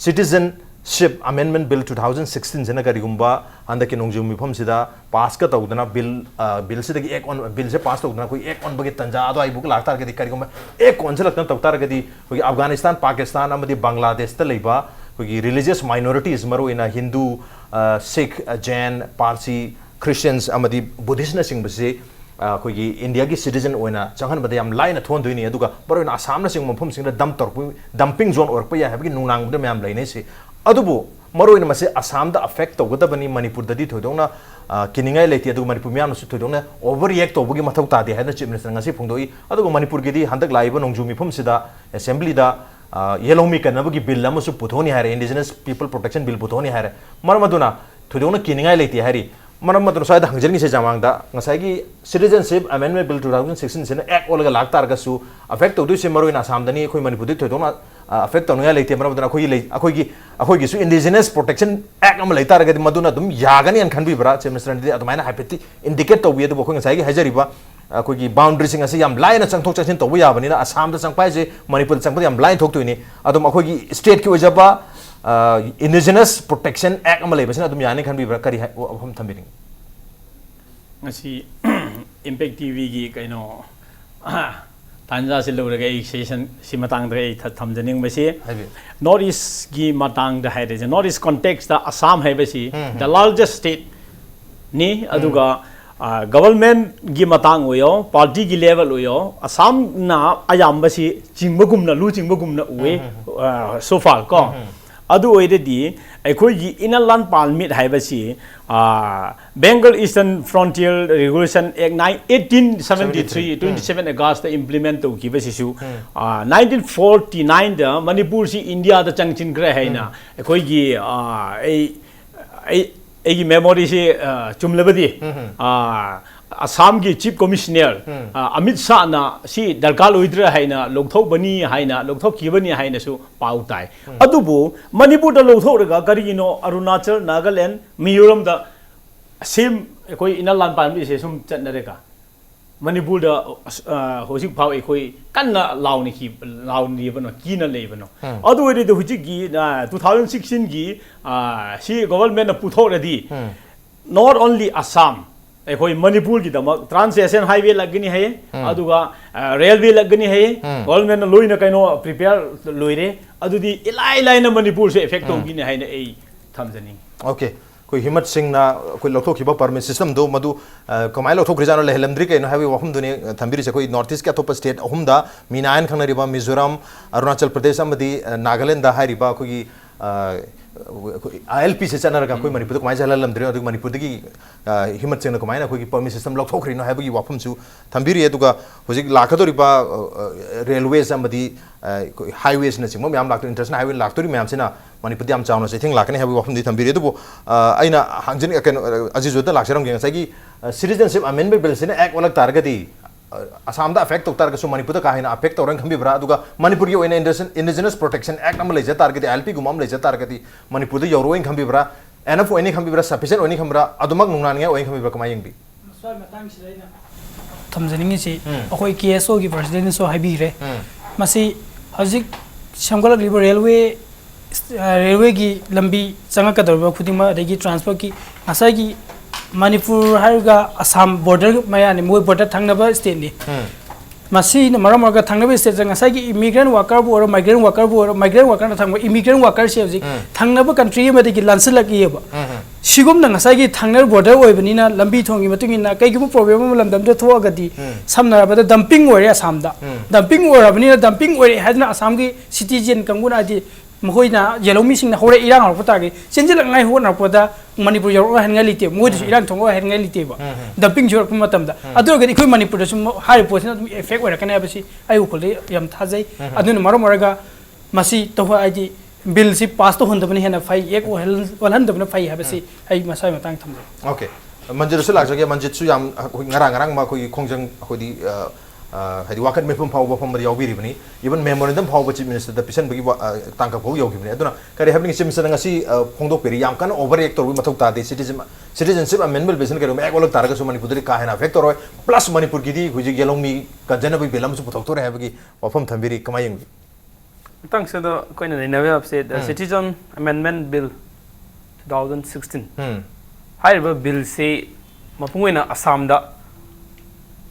Citizenship Amendment Bill 2016 jana gari gumba anda ke nongju mifam sida pass ka tawdana bill sida ek on bill se pass tawdana koi ek on bagi tanja ado ai buk laktar ke dikari gumba ek on se laktan tawtar ke di koi Afghanistan Pakistan amadi Bangladesh ta leiba koi religious minorities maru ina Hindu Sikh Jain Parsi Christians amadi Buddhist na sing base ꯑꯩꯈꯣꯏꯒꯤ ꯏꯟꯗꯤꯌꯥꯒꯤ ꯁꯤꯇꯤꯖꯟ ꯑꯣꯏꯅ ꯆꯪꯍꯟꯕꯗ ꯌꯥꯝ ꯂꯥꯏꯅ ꯊꯣꯟꯗꯣꯏꯅꯤ ꯑꯗꯨꯒ ꯃꯔꯨꯑꯣꯏꯅ ꯑꯁꯥꯝꯅꯆꯤꯡꯕ ꯃꯐꯝꯁꯤꯡꯗ ꯗꯝꯄꯤꯡ ꯖꯣꯟ ꯑꯣꯏꯔꯛꯄ ꯌꯥꯏ ꯍꯥꯏꯕꯒꯤ ꯅꯨꯡꯅꯥꯡꯕꯗ ꯃꯌꯥꯝ ꯂꯩꯅꯩꯁꯤ ꯑꯗꯨꯕꯨ ꯃꯔꯨꯑꯣꯏꯅ ꯃꯁꯤ ꯑꯁꯥꯝꯗ ꯑꯐꯦꯛ ꯇꯧꯒꯗꯕꯅꯤ ꯃꯅꯤꯄꯨꯔꯗꯗꯤ ꯊꯣꯏꯗꯣꯛꯅ ꯀꯤꯅꯤꯡꯉꯥꯏ ꯂꯩꯇꯦ ꯑꯗꯨꯒ ꯃꯅꯤꯄꯨꯔ ꯃꯤꯌꯥꯝꯅꯁꯨ ꯊꯣꯏꯗꯣꯛꯅ ꯑꯣꯚꯔ ꯔꯤꯌꯦꯛ ꯇꯧꯕꯒꯤ ꯃꯊꯧ ꯇꯥꯗꯦ ꯍꯥꯏꯅ ꯆꯤꯐ ꯃꯤꯅꯤꯁꯇꯔ ꯉꯁꯤ ꯐꯣꯡꯗꯣꯛꯏ ꯑꯗꯨꯒ ꯃꯅꯤꯄꯨꯔꯒꯤꯗꯤ ꯍꯟꯗꯛ ꯂꯥꯛꯏꯕ ꯅꯣꯡꯖꯨ ꯃꯤꯐꯝꯁꯤꯗ ꯑꯦꯁꯦꯝꯕ꯭ꯂꯤꯗ ꯌꯦꯜꯍꯧꯃꯤ ꯀꯟꯅꯕꯒꯤ ꯕꯤꯜ ꯑꯃꯁꯨ ꯄꯨꯊꯣꯛꯅꯤ ꯍꯥꯏꯔꯦ ꯏꯟꯗꯤꯖꯤꯅꯁ ꯄꯤꯄꯜ ꯄ꯭ꯔꯣꯇꯦꯛꯁꯟ ꯕꯤꯜ ꯄꯨꯊꯣꯛꯅꯤ ꯍꯥꯏꯔꯦ ꯃꯔꯝ ꯑꯗꯨꯅ ꯊꯣꯏꯗꯣꯛꯅ ꯀꯤꯅꯤꯡꯉꯥꯏ ꯂꯩꯇꯦ ꯍꯥꯏꯔꯤ मरम मत स्वाद हंगजनी से जामांगदा ngसाई सिटीजनशिप अमेंडमेंट बिल 2016 से एक्ट ओलगा लागतारगसु अफेक्ट तौदु से मरोइन आसामदनी अखोय मणिपुरदि थोदोना अफेक्ट तौनया लेते मरम दना अखोयगी सु इंडिजिनस प्रोटेक्शन एक्ट अम लेतारगदि मदुना दुम यागनी अन खनबिब्रा चीफ मिनिस्टर दि अदमायना हाइपेति इंडिकेट तौबि अदु अखोय ngसाई हाजरिबा अखोयगी बाउंड्री सिंग असि याम लाइन चंगथोक चंसिन तौबु याबनिना आसामदा चंगपाइजे मणिपुर चंगपदि याम लाइन थोकतोइनि अदुम अखोयगी स्टेट की ओजबा इंडिजिनस प्रोटेक्शन एक्ट अम लेबसिना अदुम यानि खनबिब्रा करि हम थंबिरिंग ngasi impact tv gi kaino tanja se lorega ei session simatang da ei thamjaning basi north east gi matang da haide je north east context da assam hai basi the largest state ni aduga government gi matang oyo party gi level oyo assam na ayam basi jingbagum na lu jingbagum na uwe so far ko adu oidedi akhoi gi inalan palmit haibasi Bengal Eastern Frontier Regulation Act 1873 27 August implement to kibasisu 1949 da Manipur si India da changchin gre haina akhoi gi ai memory si chumlabadi Assam ki Chief Commissioner Amit Shah na si darkar loidra haina lokthok bani haina lokthok kibani haina su pautai adubu Manipur da lokthok raga karigino Arunachal Nagaland Mizoram da same koi inalan pan bi se sum chatnareka Manipur da hojik phau koi kanna launi ki launi bano kina lebano adu ede de hojik gi 2016 gi si government na puthok radi not only Assam अखोई मणिपुर की दम ट्रांसएशियन हाईवे लगनी है अदुगा रेलवे लगनी है गवर्नमेंट लोइना कइनो प्रिपेयर लोइरे अदुदी इलाई लाइन मणिपुर से इफेक्ट होगी ने हाइने ए थमजनी ओके कोई हिम्मत सिंह ना कोई लौथोखिबा परमिट सिस्टम दो मधु कमाई लौथोखरिजानो लेहलमद्री कइनो हाबी वहम दुने थंबिरि से कोई नॉर्थ ईस्ट के अतोप स्टेट अहुमदा मीनायन खंगनरिबा मिजोरम अरुणाचल प्रदेश अमदी नागालैंड दा हारिबा कोई ILP से चनरगा कोई मणिपुर कमाई जहलमद्री अदु मणिपुर दगी हिम्मत सिंह कमाईना कोई परमिट सिस्टम लौथोखरिनो हाबी वफम सु थंबिरि अदुगा होजिक लाखदोरिबा रेलवेज अमदी हाईवेज न सिंह म्याम लाक्तो इंटरनेशनल हाईवे लाक्तोरि म्याम सिना मणिपुर याम चावना से थिंग लाकने हाबी वफम दि थंबिरि अदुबो आइना हांजनि कन अजिजोत लाक्सरम गें सागी सिटीजनशिप अमेंडमेंट बिल सिना एक्ट ओलक तारगदी असम दा अफेक्ट तौर तारगसु मणिपुर का हिना अफेक्ट तौरन खंबिब्रा अदुगा मणिपुर की ओइना इंडिजिनस प्रोटेक्शन एक्ट अम लेजे तारगदी ILP गुमम लेजे तारगदी मणिपुर द यौरोइन खंबिब्रा एनफ ओइनी खंबिब्रा सफिशिएंट ओइनी खंबिब्रा अदुमक नुंगनानिया ओइन खंबिब्रा कमायंगबी स्वाय मतंग सिलाइना थमजनिंग से अखोई KSO की प्रेसिडेंट सो हाइबीरे मसी हजिक संगलक लिबो रेलवे की लंबी चंगकदरबा खुदिमा अदगी ट्रांसपोर्ट की असai की मणिपुर हाइगा असम बॉर्डर मयानि मोय बॉर्डर थांगनबा स्टेट नि मसीन मरम अगर थंगनब स्टेट ngसाई इमिग्रेंट वर्कर बु और माइग्रेंट वर्कर ना थंग इमिग्रेंट वर्कर से हजि थंगनब कंट्री में दि लांसल लकीबा सिगुम ना ngसाई थंगनब बॉर्डर ओइबनिना लंबी थोंगी मतुंगिना कईगुम प्रॉब्लम लमदम दो थोगदी समना बद डंपिंग ओरे असम दा डंपिंग ओरबनिना डंपिंग ओरे हादना असम की सिटीजन कंगुना दि मखोइना येलोमी सिंह होरे इरांग हरपतागे चेंजिलंगाई होनरपदा मणिपुर यौर हनगा लिते मोदि इरांग थोंगो हनगा लितेबा डंपिंग जोरक मतमदा अदोगदि खै मणिपुर सुम हारि पोसिना इफेक्ट ओरकने बसी आइ उखले यम थाजै अदुन मरम ओरगा मसी तोहा आइदि बिल सि पास तो होंदबनि हेना फाइ एक वहलहनदबनि फाइ हाबसी आइ मसाइ मतंग थमजे ओके मंजिर से लागजगे मंजित सु याम ngarang ma khoi khongjang khodi hadi wakat mepum phawba phom ri yawbiri bani even memorandum phawba chief minister da pisan bagi tangka phau yawgi bani aduna kare happening chief minister ngasi khongdok peri yam kan overreact tor mathok ta de citizenship amendment bisan kare me ekolok taraga su manipur ka hena effect tor plus manipur gi di huji gelongmi ka janabi belam su puthok tor habagi wafam thambiri kamayeng tang se da koina ne nave up said the citizen amendment bill 2016 haiba bill se mapungoina assam da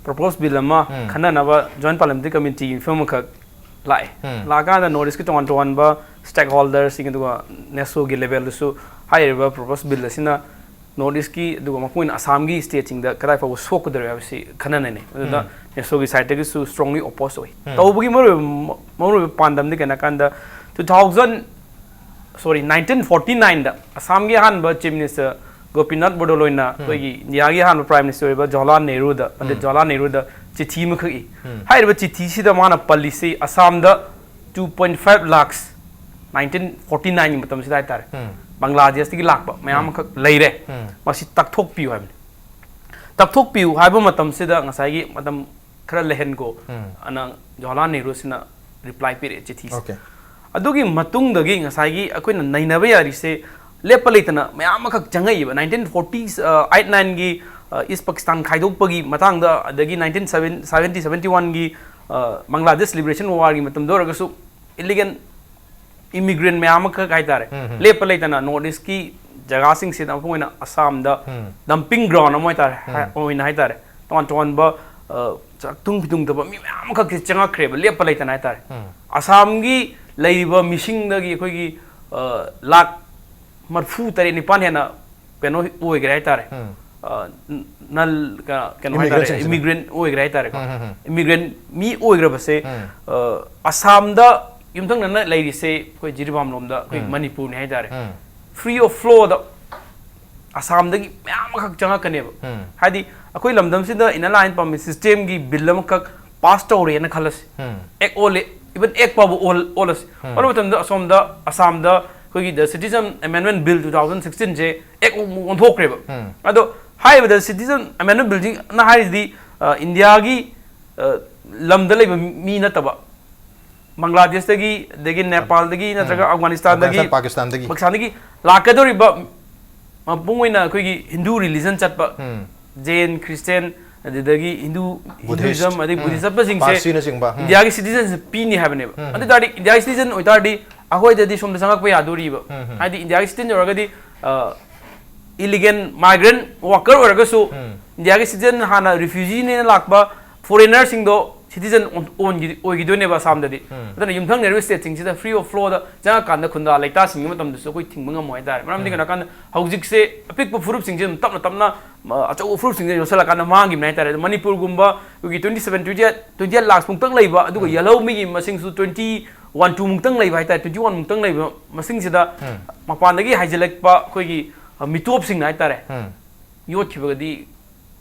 proposed bill ama khana naba joint parliamentary committee film ka lai laga da notice ki ton ba stakeholders sing duga neso gi level su haiba proposed bill sina notice ki duga mapungoina assam gi state sing da kadai fa sok der ya si khana ne da neso gi side gi su strongly opposed oi tawbugi maru pandam de kana kan da 1949 da assam gi han ba chief minister Gopinath Bodoloina koigi Indiagi han prime minister ba Jawaharlal Nehru da Pandit Jawaharlal Nehru da chithi ma khagi haiba chithi sida mana policy Assam da 2.5 lakhs 1949 matam sida tare Bangladesh gi lakba mayam khak leire masi takthok piu haibni takthok piu haiba matam sida ngasai gi matam khara lehen go ana Jawaharlal Nehru sina reply pire chithi okay adugi matung dagi ngasai gi akoina nainaba yari se लेपलेतना मैम खक चंगई 1940s 89 की ईस्ट पाकिस्तान खाइदोपगी मतंग दा अदगी 1970 71 की बांग्लादेश लिबरेशन वार की मतम दोरगसु इलीगल इमिग्रेंट मैम खक हाइतारे लेपलेतना नॉर्थ ईस्ट की जगह सिंग से तमपोइना असम दा डंपिंग ग्राउंड अमोय तारे ओइना हाइतारे तोन ब तुंग पितुंग दब मैम खक चंगा खरेब लेपलेतना हाइतारे असम की लेइबा मिसिंग दगी खोगी लाख मरफू तरे निपान है ना पेनो वो एक रहता है नल का क्या है इमिग्रेंट वो एक रहता है इमिग्रेंट मी वो एक बसे असम दा युमथंग नन्ना लेडी से कोई जिरीबाम लोम दा कोई मणिपुर ने है फ्री ऑफ फ्लो दा असम दा की मैम खक जगह कने हादी अकोई लमदम से दा इन लाइन पम सिस्टम की बिल खक पास तौरे ना खलस एक ओले इवन एक पाबो ओलस और मतलब दा असम दा कोई द सिटीजन अमेंडमेंट बिल 2016 जे एक ओंथोक्रेब अदो हाइब द सिटीजन अमेंडमेंट बिल ना हाइदि इंडिया की लमद लेब मी नतबा बांग्लादेश दगी दगी नेपाल दगी नत्रगा अफगानिस्तान दगी पाकिस्तान दगी लाकदोरिबा मपुंगोइना कोई हिंदू रिलीजन चटबा जैन क्रिश्चियन अदगी हिंदुइज्म अदि बुद्धिज्म सिंग से इंडिया की सिटीजन पीनी हाबने अदि दाडी इंडिया सिटीजन ओइताडी अखोई ददी सोम संगक यादोरीब हादि इंडिया की सिटीजन ओरगदी इलीगल माइग्रेंट वर्कर ओरगसु इंडिया की सिटीजन हाना रिफ्यूजी ने लाकबा फॉरेनर सिंग दो सिटीजन ओन ओगिदोनेबा सामददी अदना युमथंग नेरवे स्टेट सिंग सिदा फ्री ऑफ फ्लो दा जंगा कांदा खुंदा लेता सिंग मतम दसु कोई थिंग मंगा मोय दार मरम दिगना कान हौजिक से अपिक फुरुप सिंग जिम तपना अचौ फुरुप सिंग योसला कान मांगी नाय तारे मणिपुर गुंबा उगी 27 लाख मुक्तंग लेबा अदुगा येलो मिगी मसिंग सु 21 2 मुक्तंग लेबा हाइता 21 मुक्तंग लेबा मसिंग सिदा मपानदगी हाइजलकपा कोइगी मिटोप सिंग नाय तारे योत खिबगदी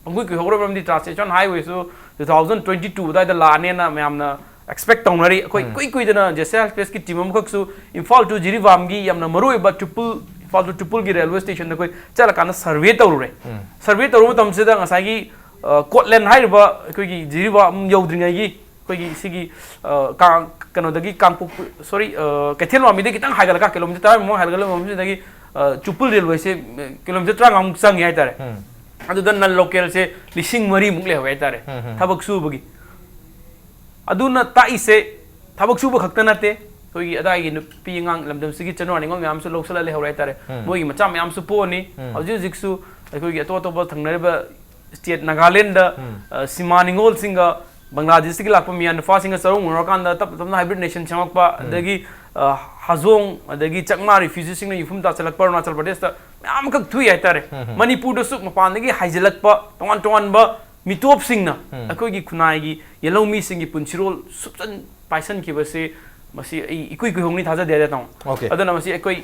पंगुई की होरबम दी ट्रांसलेशन हाईवे सु 2022 दाइदा लाने ना मैमना एक्सपेक्ट तौनरी कोई कोई दना जैसे स्पेस की टीम मखसु इम्फाल टू जिरीबाम की यमना मरोय बा ट्रिपल इम्फाल टू ट्रिपल की रेलवे स्टेशन द कोई चला काना सर्वे तौरे सर्वे तौर तम से दा ngасai gi कोटलैंड हाइबा कोई की जिरीबाम यौद्रिङै gi कोई की सिगी का कनो दगी कांगपु सॉरी कैथेल मामी दे कितंग हाइगल का किलोमीटर मो हाइगल मामी दगी ट्रिपल रेलवे से किलोमीटर 3 अंग संग है तारे अदुदा नल लोकल से लिसिंग मरी मुगले होय तारे थबक सुबगी अदुना ताई से थबक सुब खक्तनते कोई अदाई नुपी ngang लमदम सिगी चनवानी ngom yam su loksala le horay tare moi macha yam su poni hauji jiksu koi gi to to ba thangnareba state Nagaland da simaningol singa Bangladesh की लाप मियां नुफा सिंह चरो मुरकान दा तब तब हाइब्रिड नेशन छमकपा अदगी हाजोंग अदगी चकमा रिफ्यूजी सिंह युफुम ता चलक अरुणाचल प्रदेश ता मैम कक थुई हाइतारे मणिपुर दसु मपान दगी हाइजलकपा तोंगान तोंगान बा मिटोप सिंह ना अखोगी खुनाई येलोमी सिंह की पुंचिरोल सुपसन पाइसन की बसे मसी इकुई कुई होंगनी थाजा दे देता हूं अदना मसी कोई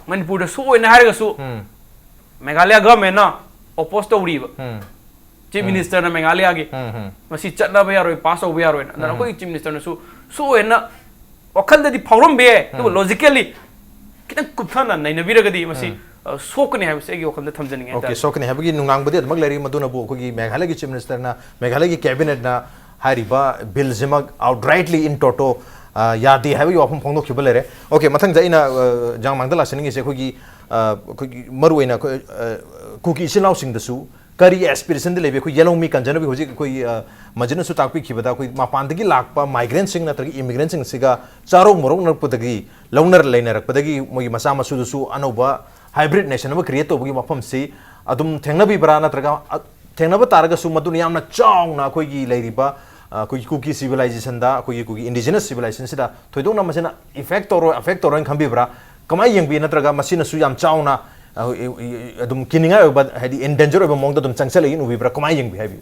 मणिपुर सोइना हारगसु मेघालय गवर्नमेंट ना ओपोज तौरीब चीफ मिनिस्टर ना मेघालय के मसी चटना यारोय पास हो यारोय ना कोई चीफ मिनिस्टर ने सोइना वखलददी फावरम बे तो लॉजिकली कितन कुथना नैनबिरगदी मसी सोकने है उसे वखलद थमजनिंग ओके सोकने है बगी नुंगांग बदे मग लेरी मदुना बो कोगी मेघालय की चीफ मिनिस्टर ना मेघालय की कैबिनेट ना हारिबा बिल जिमग आउटराइटली इन टोटो यादी है वाफम फोंदो खिबल लेरे ओके मथंग जाइना जांग मांगदला सिनिंग से कोगी मरुइना कुकी इसिनाउ सिंग दसु करी एस्पिरेशन दे लेबे को येलो मी कंजन भी होजी कोई मजन सु ताकपी खिबदा कोई मापान दगी लाकपा माइग्रेंट सिंग नत्रगी इमिग्रेंट सिंग सिगा चारो मोरक नरपदगी लौनर लेनरपदगी मोगी मसा मसु दसु अनोबा हाइब्रिड नेशन अब क्रिएट तोबगी मफम से अदुम थेंगनबी बरा नत्रगा थेंगनब तारगसु मदुन यामना चाउना कोई लेरिबा कोई कुकी सिविलाइजेशन दा कोई कुकी इंडिजिनस सिविलाइजेशन सिदा थोइदोंना मसना इफेक्ट तोरो अफेक्ट तोरो खंबीब्रा कमाई यंगबी नत्रगा मसिनसु याम चाउना अदुम किनिंगा ओबा हाइदि एंडेंजर ओबा मोंगदा दुम चंगसले इन उबिब्रा कमाई यंगबी हाइबी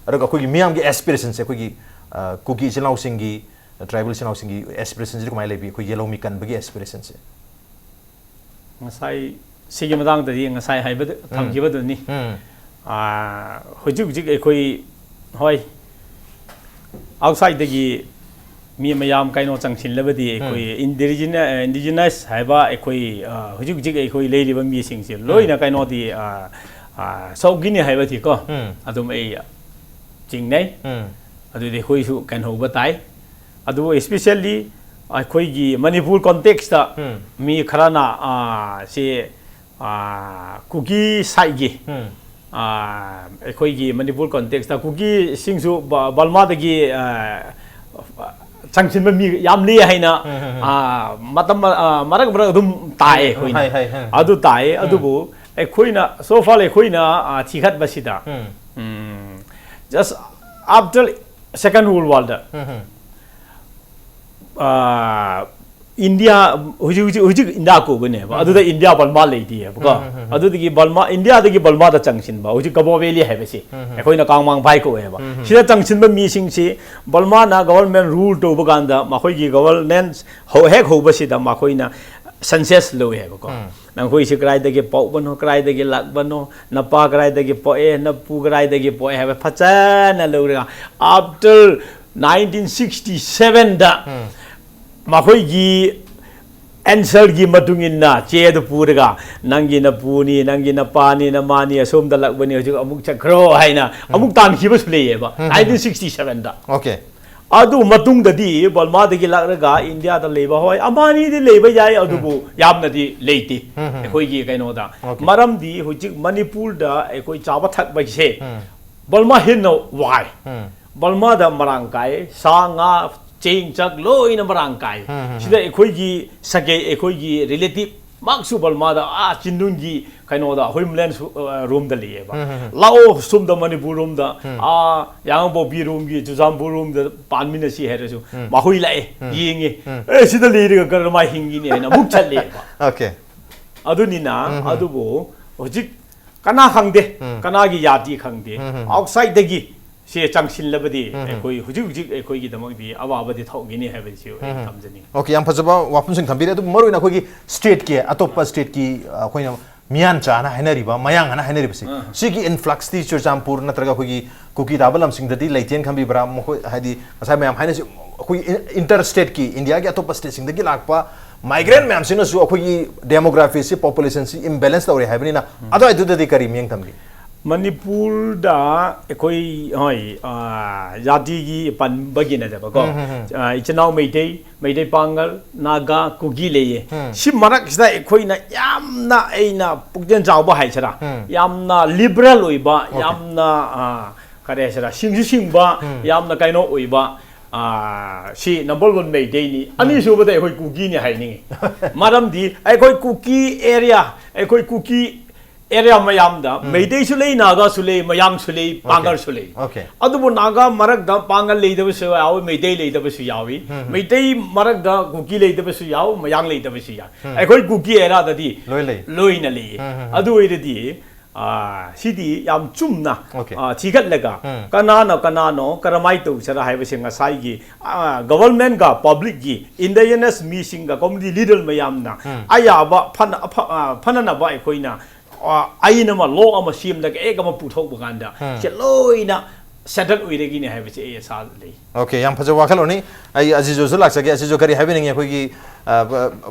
अरगा कोई मियाम के एस्पिरेशन से कोई कुकी चिनाउ सिंगी ट्राइबल चिनाउ सिंगी एस्पिरेशन जे कमाई लेबी कोई येलो मी कन बगी एस्पिरेशन से ngasai sigi madang dadi ngasai haibad thamkiba duni hojik hojik ekoi hoi outside dagi mi mayam kaino changchin labadi ekoi indigenous haiba ekoi hojik hojik ekoi leiriba mi singse loina kaino di sogini haiba thi ko adum ei jingnai adu de hoi su kan hoba tai adu especially अखोई मणिपुर कॉन्टेक्स्ट मी खराना से कुकी साइगी अखोई मणिपुर कॉन्टेक्स्ट कुकी सिंगसु बलमादगी चंगसिन मी याम ले हैना मतम मरक मरक दुम ताए होइना अदु ताए अदुबु अखोइना सोफा अखोइना थिखत बसिदा just after second world war India हुजी इंडिया को बने अदुदा इंडिया बलमा लेती है बको अदुदगी बलमा इंडिया दगी बलमा दा चंगसिन बा हुजी कबो वेली है बेसी एकोइना कांगमांग भाई को है बा सिदा चंगसिन बा मीसिंग से बलमा ना गवर्नमेंट रूल तो बगांदा मखोई की गवर्नेंस हो हेक हो बसिदा मखोइना सनसेस लो है बको नंगोई से कराय दगे पौबनो कराय दगे लागबनो नपा कराय दगे पोए नपु कराय दगे पोए है फचना लोरा आफ्टर 1967 दा मखोई एंसर की मतुंगिना चेद पूरगा नंगी न पूनी नंगी न पानी न मानी असोम द लगबनी हजु अमुक चक्रो हैना अमुक तानखिबस लेयेबा 1967 दा ओके अदु मतुंग ददी बलमा दगी लगरगा इंडिया दा लेबा होय अमानी दि लेबा याय अदुबु यामनदी लेति एखोई की कैनो दा मरम दी हुजि मणिपुर दा एखोई चाबा थक बसे बलमा हिनो वाय बलमा दा मरांकाय सांगा चेंग चक लोइन मरांकाय सिदा एखोई की सके एखोई की रिलेटिव माक्सु बलमा दा चिंदुन की कैनो दा होमलैंड रूम दा लेबा लाओ सुम दा मणिपुर रूम दा यांगबो बी रूम की जुजामपुर रूम दा पानमिन सी हेरसु माहुई लाए येंगे ए सिदा लेरिगा करमा हिंगिनी हैना मुक चलेबा ओके अदुनिना अदुबो होजिक कना खंगदे कना की याति खंगदे आउटसाइड दगी से चंगसिन लबदी एकोई हुजिक हुजिक एकोई की दमगदी अवाबदी थौगिनी हैबसी थमजनी ओके याम फजबा वापन सिंह थंबिरे तो मरुइना कोई स्टेट के अतोप स्टेट की कोइना मियान चाना हैनरिबा मयांग हना हैनरिबसी सिगी इन्फ्लक्स ती चुरचामपुर नत्रगा कोई कुकी दाबलम सिंह ददी लैतेन खंबी बरा मखो हादि असा मयाम हैनसि कोई इंटर स्टेट की इंडिया के अतोप state Singh दगी Lakpa migrant ma'am सिनसु कोई डेमोग्राफी से पॉपुलेशन से इम्बैलेंस तौरे हैबनिना अदो अदुददी करी मियंग थंबी मणिपुर दा कोई हय जाति की पन बगिना जब को इचनाउ मेइतै मेइतै पांगल नागा कुगी लेये सि मरक सिदा एखोइना यामना एना पुकजन जावबा हाइसरा यामना लिबरल ओइबा यामना करेसरा सिंगजि सिंगबा यामना काइनो ओइबा सी नंबर 1 मेइतै नि अनि सुबदा एखोइ कुगी नि हाइनि मरमदि एखोइ कुकी एरिया एखोइ कुकी एरिया मयामदा मेइते सुले नागा सुले मयांग सुले पांगल सुले Okay. अदुबो नागा मरकदा पांगल लेदबसु याव मेइते लेदबसु यावी मेइते मरकदा कुकी लेदबसु याव मयांग लेदबसु या अखोई कुकी एरा ददी लोइना ले अदु ओइरदी सिदी याम चुमना Okay. थिगतलगा कनानो करमाइ तौसरा हाइबसे ngasai गवर्नमेंट का पब्लिक की इंडिजिनस मीसिंग का कम्युनिटी लीडर मयामना आयाबा फनना बा अखोइना आइनमा लॉ अमा सिमलगा एक अमा पुथोकबगांदा से लोइना सेटल ओइरेगिने हाइबसे ए सा ले ओके याम फजो वाखलोनी आई अजिजो लाक्सगे अजिजो करी हाइबेनिंग अखोगी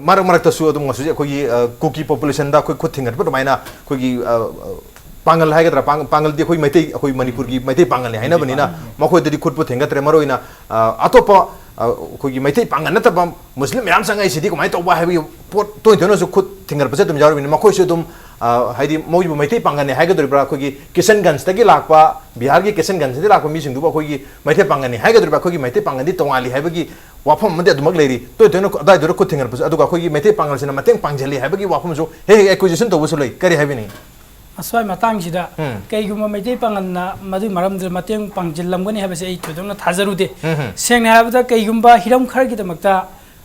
मरक मरक तसु अदुम ngasuji अखोगी कुकी पॉपुलेशन दा अखोई खुद थिंगत पदमाइना अखोगी पांगल हाइगद्रा पांगल दि अखोई मैते अखोई मणिपुर की मैते पांगल हाइना बनिना मखोई दि खुद पु थिंगत्रे मरोइना अतोप अखोगी मैते पांगल नतब मुस्लिम याम संgai सिदि कमाइ तोबा हाइबि पोट तोइ तोनो खुद थिंगर पसे तुम जारो बिन मखोई से तुम हाइदि मोइबु मैते पांगल ने हाइगद्रा अखोगी किशनगंज तगी लाकपा बिहार की किशनगंज दि लाकपा मिसिंग दुबा अखोगी मैते पांगल ने हाइगद्रा अखोगी मैते पांगल दि तोंगाली हाइबगी वाफम मदे अदुमक लेरी तोइ तोनो अदाइ दुर खुद थिंगर पसे अदुगा अखोगी मैते पांगल सिना मतेंग पांगजली हाइबगी वाफम जो हे एक्विजिशन तोबसु लई करी हाइबिनी असवाई मतंगसिदा कईगुम मैते पांगना मदु मरमद मतेंग पांगजिलमगनी हाबसे आई थोदोंना थाजरुदे सेंगने हाबदा कईगुम्बा हिरम खरगी दमकता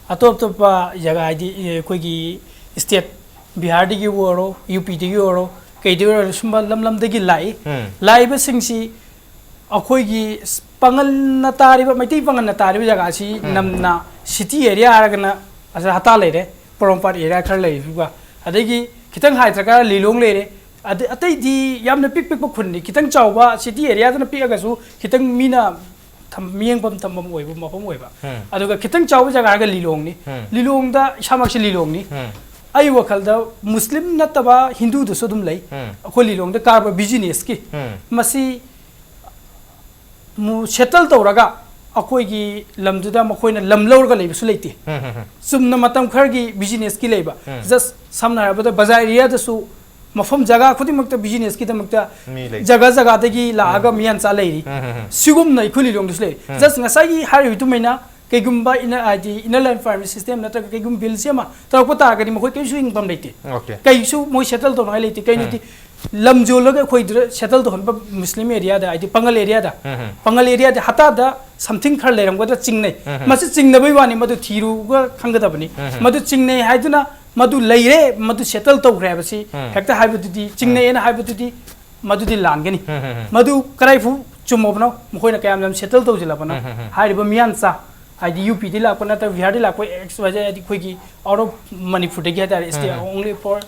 अतोप तोपा जगह आदि कोईगी स्टेट बिहार दिगी ओरो यूपी दिगी ओरो कईदि ओरो सुंबा लमलमदगी लाइब सिंगसी अखोईगी पांगल न तारिबा मैते पांगल न तारिबा जगह सी नमना सिटी एरिया आरगना असा हता लेरे पोरोंपार एरिया खर लेबा अदगी खितंग हाइत्रका लिलोंग लेरे अतई दी यामना पिक पिक खुन्नी खितंग चावबा सिटी एरिया दना पिगसु खितंग मीना मियंगपम तंबम ओइबो मफम ओइबा अदुगा खितंग चावबा जगह लिलोंगनी लिलोंगदा इसामक्सि लिलोंगनी आई वखलदा मुस्लिम नतबा हिंदू दसो दुम लै अखो लिलोंगदा कारबा बिजनेस की मसी मु सेटल तौरगा अखोइगी लमदुदा मखोइना लमलौरगा लेबसु लेति सुमना मतम खरगी बिजनेस की लेबा जस्ट समना हाबदा बाजार एरिया दसु मफम जगह खुदिमक्ता बिजनेस की दमक्ता जगह जगह दगी लागा मियान चा लेरी सिगुम नै खुली लोंगदुस ले जस्ट ngasai हारि तुमैना कईगुम्बा इन आदि इनलाइन फार्म सिस्टम नत्र कईगुम बिल सेमा तरको तागनि मखोइ कैसु इनकम लेति कैसु मोइ सेटल तो नाइ लेति कैनिति लमजोलगा खोइ सेटल तो हनबा मुस्लिम एरिया दा आदि पंगल एरिया दा हता दा समथिंग खर लेरमगदा चिंगनै मसे चिंगनबै वानि मदु थिरुगा खंगदबनि मदु चिंगनै हाइदुना मधु लेरे मधु सेटल तौग्रे हाबसी हेक्ता हाइबदुदी चिंगनेना हाइबदुदी मधुदी लानगनी मधु कराइफु चुमोबनो मखोइना कयाम जम सेटल तौजिलाबनो हाइरिबा मियानसा आइदि यूपी दि लाको नता बिहार दि लाको एक्स वाजे आइदि खोइगी आउट ऑफ मणिपुर दि गेता stay only for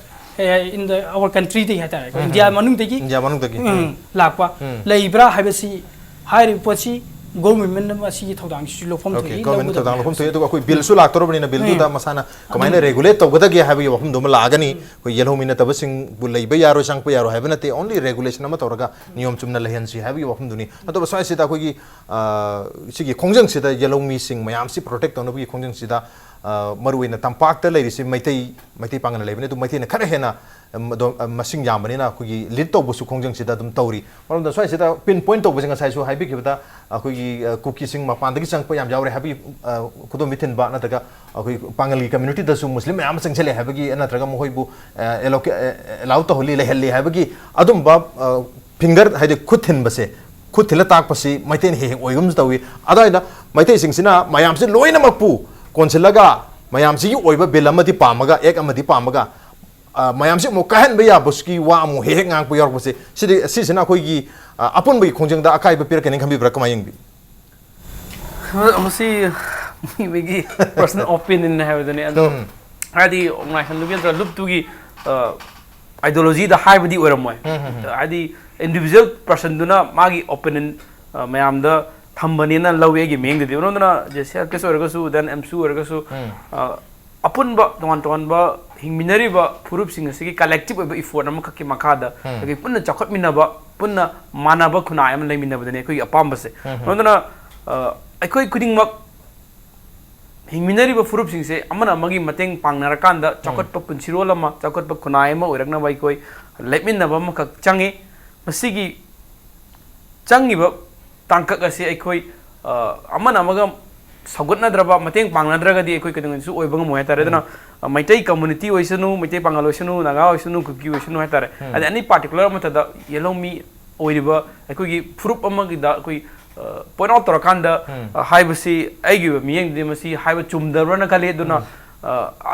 in the our country दि गेता इंडिया मनुंग दि लाकपा लेइब्रा हाइबसी हाइरि पोची गवर्नमेंट मसी थौदांग सि लोफम थई गवर्नमेंट थौदांग लोफम थई तो कोई बिल सु लाक्तोरबनिना बिल दुदा मसाना कमाइना रेगुलेट तौगदगे हाबि वफम दुम लागनी कोई येलहोमिना तबसिंग बु लेबा यारो सांगपा यारो हाबनते ओनली रेगुलेशन अमा तौरगा नियम चुमना लहनसि हाबि वफम दुनी अतो बसाइ सिदा कोई सिगी खोंजंग सिदा येलहोमि सिंग मयाम सि प्रोटेक्ट तौनबि खोंजंग सिदा मरुइना तंपाक्ता लेरिसि मैतै पांगना लेबने तु मैतैना खरा हेना मसिंग यामबनिना कोई लीड तौबसु खोंजंग सिदा दुम तौरी मरम द स्वाइ सिदा पिन पॉइंट तौबसिंग साइसु हाबि खिबदा अखोगी कुकी सिंग मपानदगी चंगप याम जावरे हाबि खुदो मिथिन बा नतगा अखोई पांगली कम्युनिटी दसु मुस्लिम याम संगछले हाबि नतगा मोहइबु एलाउ तो होली लेहल्ली हाबि अदुम बा फिंगर हाइदे खुथिन बसे खुथिला ताकपसि मैतेन हे ओइगुम तौवी अदाइदा मैते सिंगसिना मयाम से लोइना मपु कोनसिलगा मयाम से ओइबा बिल अमदि पामगा एक अमदि पामगा मयाम से मो कहन बया बसकी वा मो हे ngang pu yor bose सिना खोइगी अपुन बई खोंजंग दा अकाइ पेर कने खंबि ब्रा कमायंग बि मसी मेगी पर्सनल ओपिनियन है वदने अदो आदि ऑर्गेनाइजेशन लुबिन लुप तुगी आइडियोलॉजी दा हाइबदी ओरमय आदि इंडिविजुअल पर्सन दुना मागी ओपिनियन मयाम दा थंबनिना लवेगी मेंग दे उनोना जेसे केस ओरगसु देन एमसु ओरगसु अपुन बा तोन बा हिंगमिनरीबा फुरुप सिंग सिगी कलेक्टिव ओइबा इफोर्ट अमा खकी मखादा लगे पुन्ना चखत मिनबा पुन्ना मानबा खुनाय अमा लेमिनबदने कोई अपाम बसे उनोना अखोई खुदिंगमक हिंगमिनरीबा फुरुप सिंग से अमना मगी मतेंग पांगनरकांदा चखत प पुंसिरोल अमा चखत प खुनाय अमा ओइरकना बाई कोई लेमिनबा मखक चंगे मसिगी चंगिबा तांकक असे अखोई अमना मगा सगुटनद्रबा मतेंग पांगनद्रगदी अखोई कदंगसु ओइबंग मोय तारेदना maitai community oisanu maitai pangal oisanu naga oisanu kuki oisanu haitare adi any particular matada yellow mi oiriba aikogi frup amagi da koi point out torakanda haibasi aigi miyeng de masi haiba chumdarana kale duna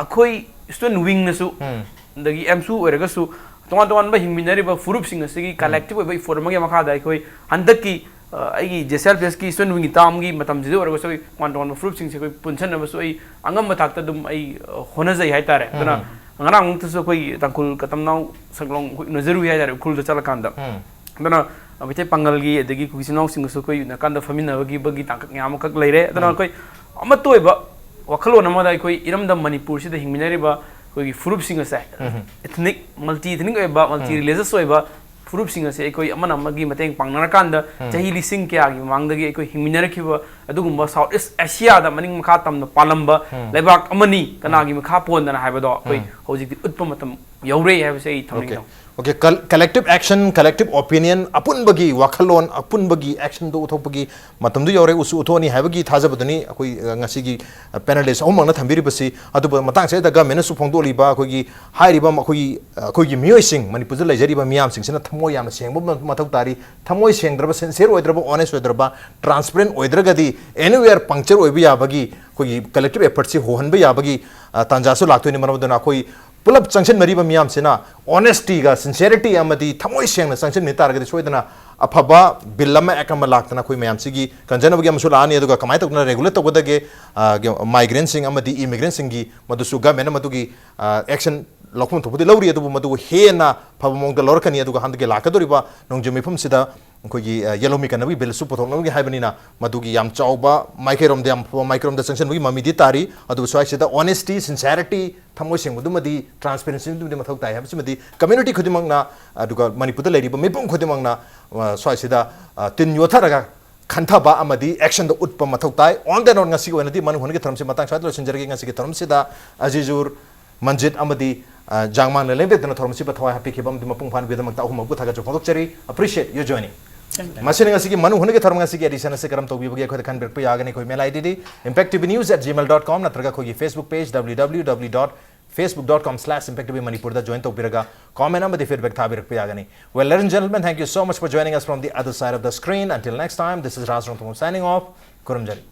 akoi student wing nasu dagi emsu oiragasu tongan tongan ba hingminariba frup sing asigi collective oiba forum gi makha da aikoi handaki aigi jesel pes ki student wing tam gi matam jido oiragasu tongan tongan frup sing se koi punchen nabasu ai angam mathakta dum ai honajai haitare duna ngarang tu so koi tangkul katamnau saglong nazaru haitare khul da chalakanda duna abite pangal gi adagi kuisinau sing so koi nakanda famina bagi bagi tangkak ngam kak leire duna koi amatoiba wakhalo namada koi iramda manipur sida hingminariba koi frup sing ase ethnic multi ethnic oiba multi religious oiba frup sing ase koi amana amagi mateng pangnara kanda chahi lising kya gi mangdagi koi hingminarkiba adugumba south east asia da maning makha tamna palamba lebak amani kana gi makha pondana haibado koi hojik utpa matam yaure haibase ai thamning Okay, collective action, collective opinion, apun bagi wakalon, apun bagi action do uthok bagi matam du yore usu uthoni habagi thaja badani akoi ngasi gi panelists omang na thambiri basi adu matang se daga mena su phongdo liba akoi gi hairi ba akoi gi miyoi sing manipur laijari ba miyam sing sina thamoi yam sengbo mathau tari thamoi sengdraba sincere oidraba honest oidraba transparent oidragadi anywhere puncture oibi yabagi koi collective effort si hohanba yabagi tanjasu laktoi ni manabdana akoi पुलब संक्शन मरीब मियाम सेना ऑनेस्टी का सिंसेरिटी अमदी थमोय सेंग संक्शन नितार गदि सोइदना अफबा बिल अमा एकम लाक्तना कोई मियाम सिगी कंजन बगे मसुल आनी अदुगा कमाय तकना रेगुलेट तबदगे माइग्रेंट सिंग अमदी इमिग्रेंट सिंगी मदुसु गमेन मदुगी एक्शन लखम थबदि लौरी अदुबु मदु हेना फबमोंग लरकनी अदुगा हंदगे लाकदोरिबा नोंजु मिफम सिदा कोई येलो मी कनबी बिल सुप थोनगी हाइबनिना मदुगी याम चाउबा माइक्रोम दे माइक्रोम द संक्शन बगी ममिदि तारी अदु स्वाइसिदा ऑनेस्टी सिंसेरिटी थमोय सेंगदुमदि ट्रांसपेरेंसी दुमदि मथौ ताय हाबसिमदि कम्युनिटी खुदिमंगना अदुगा मणिपुर लेरिबा मिपुम खुदिमंगना स्वाइसिदा तिन योथरगा खंथबा अमदी एक्शन द उत्प मथौ ताय ऑन द नॉन ngasi ओनदि मन होनगे थरमसे मतंग साद लोसिनजरगे ngasi के थरमसेदा अजिजुर मंजित अमदी जांगमान लेबे दन थरमसे बथवा हैप्पी खेबम दि मपुंग फान बेदमक ता हुमबु थागा जोफोकचरी अप्रिशिएट योर जर्नी मसिन ngasi की मनु होनगे थरम ngasi के एडिशन से करम तोबिबगे खद खान बेरप यागने कोई मेल आईडी impactvnews@gmail.com नत्रगा कोई फेसबुक पेज www.facebook.com/impactvmanipur दा join तोबिरगा कमेंट नंबर दि फीडबैक थाबिरप यागने well ladies and gentlemen thank you so much for joining us from the other side of the screen until next time this is Raj Rongthong signing off kurumjari